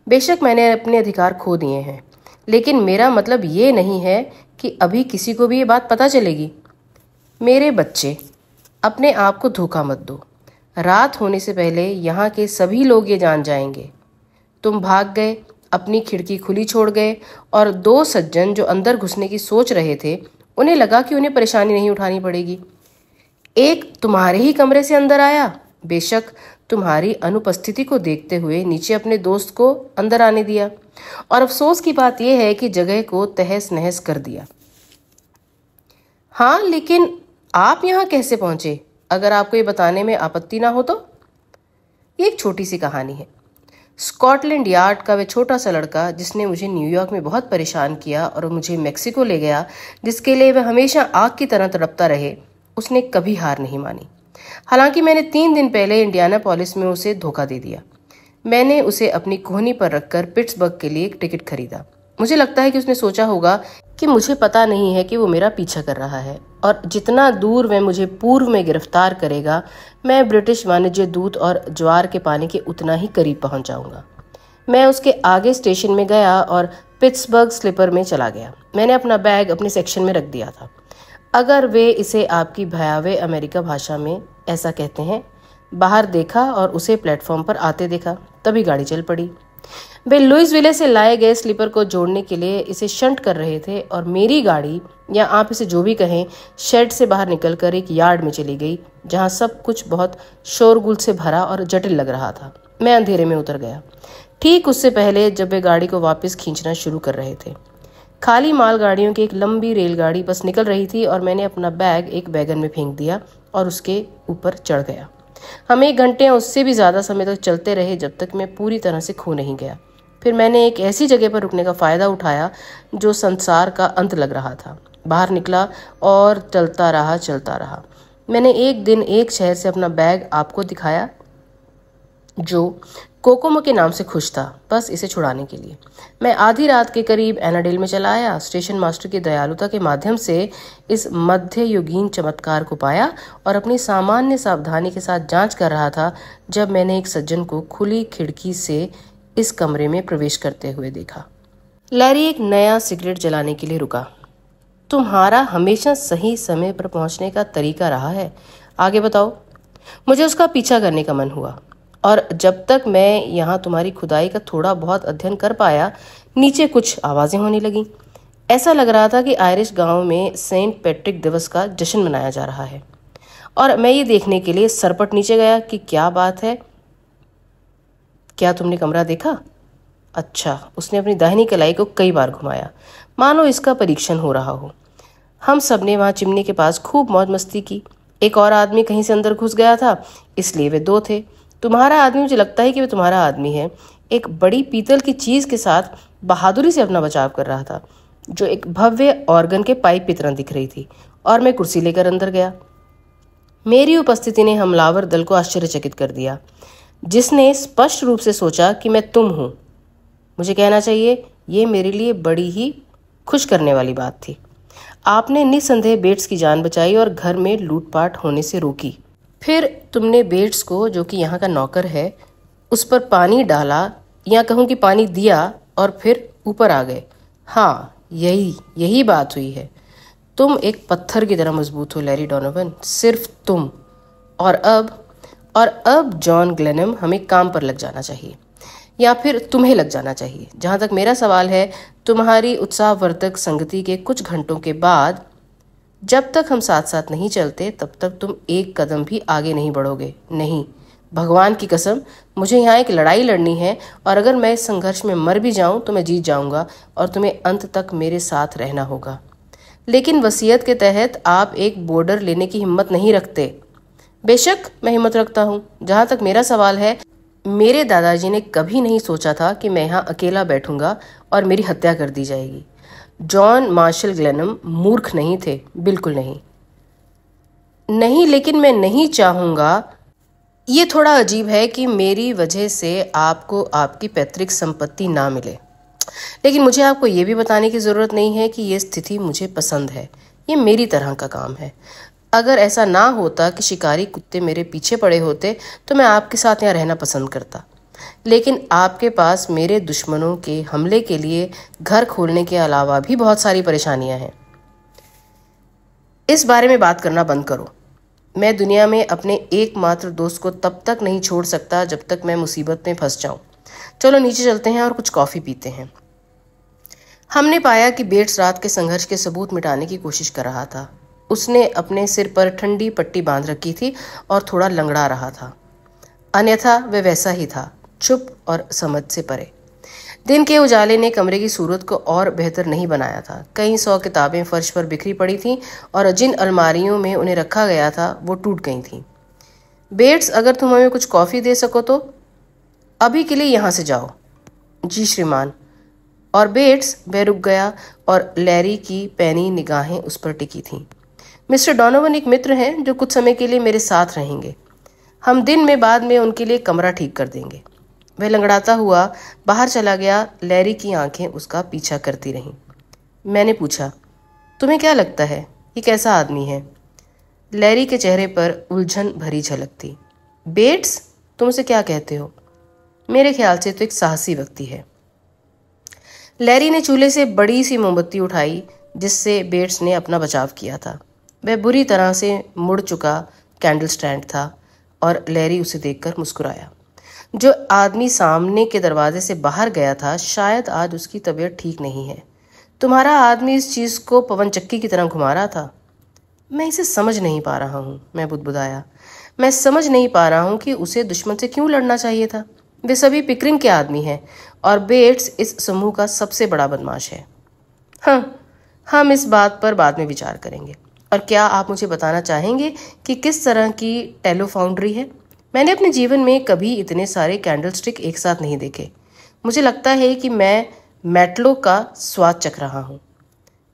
बेशक मैंने अपने अधिकार खो दिए हैं, लेकिन मेरा मतलब ये नहीं है कि अभी किसी को भी ये बात पता चलेगी। मेरे बच्चे, अपने आप को धोखा मत दो। रात होने से पहले यहाँ के सभी लोग ये जान जाएंगे। तुम भाग गए, अपनी खिड़की खुली छोड़ गए, और दो सज्जन जो अंदर घुसने की सोच रहे थे, उन्हें लगा कि उन्हें परेशानी नहीं उठानी पड़ेगी। एक तुम्हारे ही कमरे से अंदर आया, बेशक तुम्हारी अनुपस्थिति को देखते हुए नीचे अपने दोस्त को अंदर आने दिया, और अफसोस की बात यह है कि जगह को तहस नहस कर दिया। हाँ, लेकिन आप यहाँ कैसे पहुंचे? अगर आपको ये बताने में आपत्ति ना हो तो। ये एक छोटी सी कहानी है। स्कॉटलैंड यार्ड का वह छोटा सा लड़का जिसने मुझे न्यूयॉर्क में बहुत परेशान किया और मुझे मेक्सिको ले गया, जिसके लिए वह हमेशा आग की तरह तड़पता रहे, उसने कभी हार नहीं मानी। हालांकि मैंने 3 दिन पहले इंडियानापोलिस में उसे धोखा दे दिया। मैंने उसे अपनी कोहनी पर रखकर पिट्सबर्ग के लिए एक टिकट खरीदा। मुझे लगता है कि उसने सोचा होगा कि मुझे पता नहीं है कि वो मेरा पीछा कर रहा है, और जितना दूर वह मुझे पूर्व में गिरफ्तार करेगा, मैं ब्रिटिश वाणिज्य दूत और ज्वार के पानी के उतना ही करीब पहुंच जाऊंगा। मैं उसके आगे स्टेशन में गया और पिट्सबर्ग स्लीपर में चला गया। मैंने अपना बैग अपने सेक्शन में रख दिया था। अगर वे इसे आपकी भयावह अमेरिका भाषा में ऐसा कहते हैं। बाहर देखा और उसे प्लेटफॉर्म पर आते देखा, तभी गाड़ी चल पड़ी। वे लुइसविले से लाए गए स्लीपर को जोड़ने के लिए इसे शंट कर रहे थे, और मेरी गाड़ी, या आप इसे जो भी कहें, शेड से बाहर निकलकर एक यार्ड में चली गई जहां सब कुछ बहुत शोरगुल से भरा और जटिल लग रहा था। मैं अंधेरे में उतर गया, ठीक उससे पहले जब वे गाड़ी को वापस खींचना शुरू कर रहे थे। खाली मालगाड़ियों की एक लंबी रेलगाड़ी बस निकल रही थी और मैंने अपना बैग एक वैगन में फेंक दिया और उसके ऊपर चढ़ गया। हम 1 घंटे या उससे भी ज़्यादा समय तक चलते रहे जब तक मैं पूरी तरह से खो नहीं गया। फिर मैंने एक ऐसी जगह पर रुकने का फ़ायदा उठाया जो संसार का अंत लग रहा था। बाहर निकला और चलता रहा। मैंने एक दिन एक शहर से अपना बैग आपको दिखाया जो कोकोमो के नाम से खुश था, बस इसे छुड़ाने के लिए। मैं आधी रात के करीब एनाडेल में चला आया। स्टेशन मास्टर की दयालुता के माध्यम से इस मध्ययुगीन चमत्कार को पाया और अपनी सामान्य सावधानी के साथ जांच कर रहा था जब मैंने एक सज्जन को खुली खिड़की से इस कमरे में प्रवेश करते हुए देखा। लैरी एक नया सिगरेट जलाने के लिए रुका। तुम्हारा हमेशा सही समय पर पहुंचने का तरीका रहा है, आगे बताओ। मुझे उसका पीछा करने का मन हुआ, और जब तक मैं यहाँ तुम्हारी खुदाई का थोड़ा बहुत अध्ययन कर पाया, नीचे कुछ आवाजें होने लगीं। ऐसा लग रहा था कि आयरिश गांव में सेंट पैट्रिक दिवस का जश्न मनाया जा रहा है, और मैं ये देखने के लिए सरपट नीचे गया कि क्या बात है। क्या तुमने कमरा देखा? अच्छा, उसने अपनी दाहिनी कलाई को कई बार घुमाया, मानो इसका परीक्षण हो रहा हो। हम सब ने वहाँ चिमनी के पास खूब मौज मस्ती की। एक और आदमी कहीं से अंदर घुस गया था, इसलिए वे 2 थे। तुम्हारा आदमी, मुझे लगता है कि वे तुम्हारा आदमी है, एक बड़ी पीतल की चीज के साथ बहादुरी से अपना बचाव कर रहा था, जो एक भव्य ऑर्गन के पाइप की तरह दिख रही थी, और मैं कुर्सी लेकर अंदर गया। मेरी उपस्थिति ने हमलावर दल को आश्चर्यचकित कर दिया, जिसने स्पष्ट रूप से सोचा कि मैं तुम हूं। मुझे कहना चाहिए, ये मेरे लिए बड़ी ही खुश करने वाली बात थी। आपने निस्संदेह बेट्स की जान बचाई और घर में लूटपाट होने से रोकी। फिर तुमने बेट्स को, जो कि यहाँ का नौकर है, उस पर पानी डाला, या कहूँ कि पानी दिया, और फिर ऊपर आ गए। हाँ, यही यही बात हुई है। तुम एक पत्थर की तरह मजबूत हो लैरी डोनोवन, सिर्फ तुम। और अब जॉन ग्लेनम, हमें काम पर लग जाना चाहिए, या फिर तुम्हें लग जाना चाहिए। जहाँ तक मेरा सवाल है, तुम्हारी उत्साहवर्धक संगति के कुछ घंटों के बाद, जब तक हम साथ साथ नहीं चलते, तब तक तुम एक कदम भी आगे नहीं बढ़ोगे। नहीं, भगवान की कसम, मुझे यहाँ एक लड़ाई लड़नी है, और अगर मैं इस संघर्ष में मर भी जाऊं तो मैं जीत जाऊंगा, और तुम्हें अंत तक मेरे साथ रहना होगा। लेकिन वसीयत के तहत आप एक बॉर्डर लेने की हिम्मत नहीं रखते। बेशक मैं हिम्मत रखता हूँ। जहाँ तक मेरा सवाल है, मेरे दादाजी ने कभी नहीं सोचा था कि मैं यहाँ अकेला बैठूंगा और मेरी हत्या कर दी जाएगी। जॉन मार्शल ग्लेनम मूर्ख नहीं थे, बिल्कुल नहीं। नहीं, लेकिन मैं नहीं चाहूँगा। ये थोड़ा अजीब है कि मेरी वजह से आपको आपकी पैतृक संपत्ति ना मिले, लेकिन मुझे आपको ये भी बताने की ज़रूरत नहीं है कि ये स्थिति मुझे पसंद है। ये मेरी तरह का काम है। अगर ऐसा ना होता कि शिकारी कुत्ते मेरे पीछे पड़े होते तो मैं आपके साथ यहाँ रहना पसंद करता, लेकिन आपके पास मेरे दुश्मनों के हमले के लिए घर खोलने के अलावा भी बहुत सारी परेशानियां हैं। इस बारे में बात करना बंद करो। मैं दुनिया में अपने एकमात्र दोस्त को तब तक नहीं छोड़ सकता जब तक मैं मुसीबत में फंस जाऊं। चलो नीचे चलते हैं और कुछ कॉफ़ी पीते हैं। हमने पाया कि बेट्स रात के संघर्ष के सबूत मिटाने की कोशिश कर रहा था। उसने अपने सिर पर ठंडी पट्टी बांध रखी थी और थोड़ा लंगड़ा रहा था। अन्यथा वह वैसा ही था, चुप और समझ से परे। दिन के उजाले ने कमरे की सूरत को और बेहतर नहीं बनाया था। कई 100 किताबें फर्श पर बिखरी पड़ी थीं और जिन अलमारियों में उन्हें रखा गया था वो टूट गई थीं। बेट्स, अगर तुम हमें कुछ कॉफ़ी दे सको तो अभी के लिए यहाँ से जाओ। जी श्रीमान। और बेट्स, वह रुक गया और लैरी की पैनी निगाहें उस पर टिकी थीं। मिस्टर डोनोवन एक मित्र हैं जो कुछ समय के लिए मेरे साथ रहेंगे। हम दिन में बाद में उनके लिए कमरा ठीक कर देंगे। वह लंगड़ाता हुआ बाहर चला गया। लैरी की आंखें उसका पीछा करती रहीं। मैंने पूछा, तुम्हें क्या लगता है ये कैसा आदमी है? लैरी के चेहरे पर उलझन भरी झलक थी। बेट्स, तुम उसे क्या कहते हो? मेरे ख्याल से तो एक साहसी व्यक्ति है। लैरी ने चूल्हे से बड़ी सी मोमबत्ती उठाई जिससे बेट्स ने अपना बचाव किया था। वह बुरी तरह से मुड़ चुका कैंडल स्टैंड था और लैरी उसे देखकर मुस्कुराया। जो आदमी सामने के दरवाजे से बाहर गया था, शायद आज उसकी तबीयत ठीक नहीं है। तुम्हारा आदमी इस चीज़ को पवन चक्की की तरह घुमा रहा था। मैं इसे समझ नहीं पा रहा हूँ, मैं बुदबुदाया। मैं समझ नहीं पा रहा हूँ कि उसे दुश्मन से क्यों लड़ना चाहिए था। वे सभी पिकरिंग के आदमी हैं और बेट्स इस समूह का सबसे बड़ा बदमाश है। हाँ, हम इस बात पर बाद में विचार करेंगे। और क्या आप मुझे बताना चाहेंगे कि किस तरह की टेलो फाउंड्री है? मैंने अपने जीवन में कभी इतने सारे कैंडल स्टिक एक साथ नहीं देखे। मुझे लगता है कि मैं मेटलों का स्वाद चख रहा हूँ।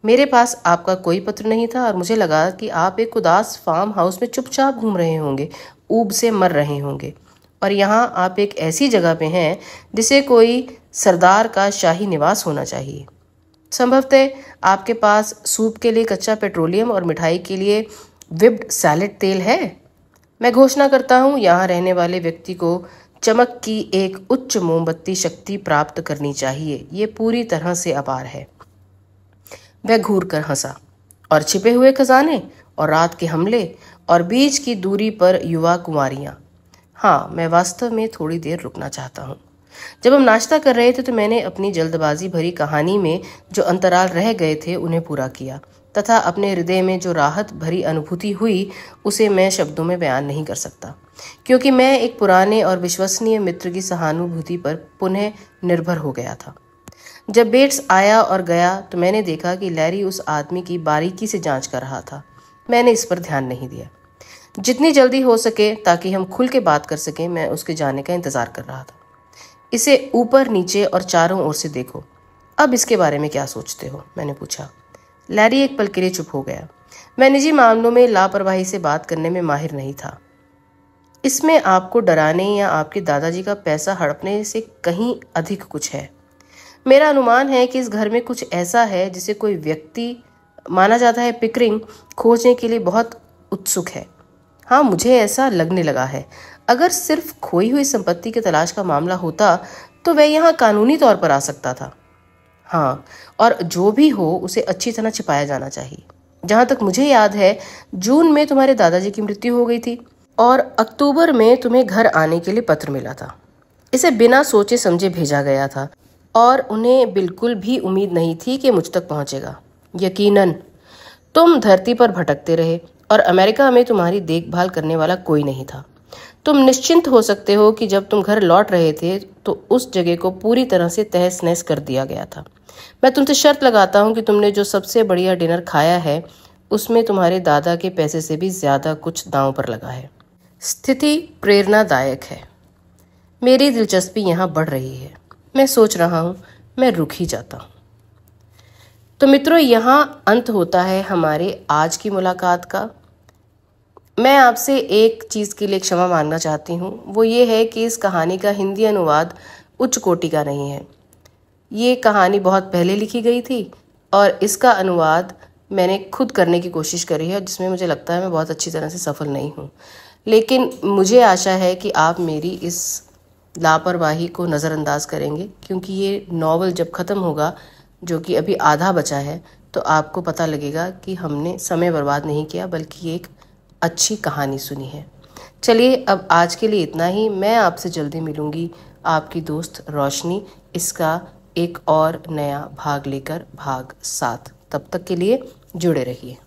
मेरे पास आपका कोई पत्र नहीं था और मुझे लगा कि आप एक उदास फार्म हाउस में चुपचाप घूम रहे होंगे, ऊब से मर रहे होंगे, और यहाँ आप एक ऐसी जगह पे हैं जिसे कोई सरदार का शाही निवास होना चाहिए। संभवतः आपके पास सूप के लिए कच्चा पेट्रोलियम और मिठाई के लिए विप्ड सैलेड तेल है। मैं घोषणा करता हूँ, यहाँ रहने वाले व्यक्ति को चमक की एक उच्च मोमबत्ती शक्ति प्राप्त करनी चाहिए। ये पूरी तरह से अपार है। वह घूर कर हंसा। और छिपे हुए खजाने और रात के हमले और बीच की दूरी पर युवा कुंवारियाँ। हाँ, मैं वास्तव में थोड़ी देर रुकना चाहता हूँ। जब हम नाश्ता कर रहे थे तो मैंने अपनी जल्दबाजी भरी कहानी में जो अंतराल रह गए थे उन्हें पूरा किया, तथा अपने हृदय में जो राहत भरी अनुभूति हुई उसे मैं शब्दों में बयान नहीं कर सकता, क्योंकि मैं एक पुराने और विश्वसनीय मित्र की सहानुभूति पर पुनः निर्भर हो गया था। जब बेट्स आया और गया तो मैंने देखा कि लैरी उस आदमी की बारीकी से जांच कर रहा था। मैंने इस पर ध्यान नहीं दिया। जितनी जल्दी हो सके ताकि हम खुल के बात कर सकें, मैं उसके जाने का इंतजार कर रहा था। इसे ऊपर नीचे और चारों ओर से देखो। अब इसके बारे में क्या सोचते हो? मैंने पूछा। लैरी एक पल के लिए चुप हो गया। मैं निजी मामलों में लापरवाही से बात करने में माहिर नहीं था। इसमें आपको डराने या आपके दादाजी का पैसा हड़पने से कहीं अधिक कुछ है। मेरा अनुमान है कि इस घर में कुछ ऐसा है जिसे कोई व्यक्ति माना जाता है पिकरिंग खोजने के लिए बहुत उत्सुक है। हाँ, मुझे ऐसा लगने लगा है। अगर सिर्फ खोई हुई संपत्ति की तलाश का मामला होता तो वह यहाँ कानूनी तौर पर आ सकता था। हाँ, और जो भी हो उसे अच्छी तरह छिपाया जाना चाहिए। जहाँ तक मुझे याद है, जून में तुम्हारे दादाजी की मृत्यु हो गई थी और अक्टूबर में तुम्हें घर आने के लिए पत्र मिला था। इसे बिना सोचे समझे भेजा गया था और उन्हें बिल्कुल भी उम्मीद नहीं थी कि मुझ तक पहुंचेगा। यकीनन तुम धरती पर भटकते रहे और अमेरिका में तुम्हारी देखभाल करने वाला कोई नहीं था। तुम निश्चिंत हो सकते हो कि जब तुम घर लौट रहे थे तो उस जगह को पूरी तरह से तहस नहस कर दिया गया था। मैं तुमसे शर्त लगाता हूँ कि तुमने जो सबसे बढ़िया डिनर खाया है उसमें तुम्हारे दादा के पैसे से भी ज्यादा कुछ दांव पर लगा है। स्थिति प्रेरणादायक है। मेरी दिलचस्पी यहाँ बढ़ रही है। मैं सोच रहा हूँ मैं रुक ही जाता हूँ। तो मित्रों, यहाँ अंत होता है हमारे आज की मुलाकात का। मैं आपसे एक चीज़ के लिए क्षमा मांगना चाहती हूँ, वो ये है कि इस कहानी का हिंदी अनुवाद उच्च कोटि का नहीं है। ये कहानी बहुत पहले लिखी गई थी और इसका अनुवाद मैंने खुद करने की कोशिश करी है, जिसमें मुझे लगता है मैं बहुत अच्छी तरह से सफल नहीं हूँ। लेकिन मुझे आशा है कि आप मेरी इस लापरवाही को नज़रअंदाज करेंगे, क्योंकि ये नावल जब ख़त्म होगा, जो कि अभी आधा बचा है, तो आपको पता लगेगा कि हमने समय बर्बाद नहीं किया बल्कि एक अच्छी कहानी सुनी है। चलिए, अब आज के लिए इतना ही। मैं आपसे जल्दी मिलूंगी, आपकी दोस्त रोशनी, इसका एक और नया भाग लेकर, भाग 7। तब तक के लिए जुड़े रहिए।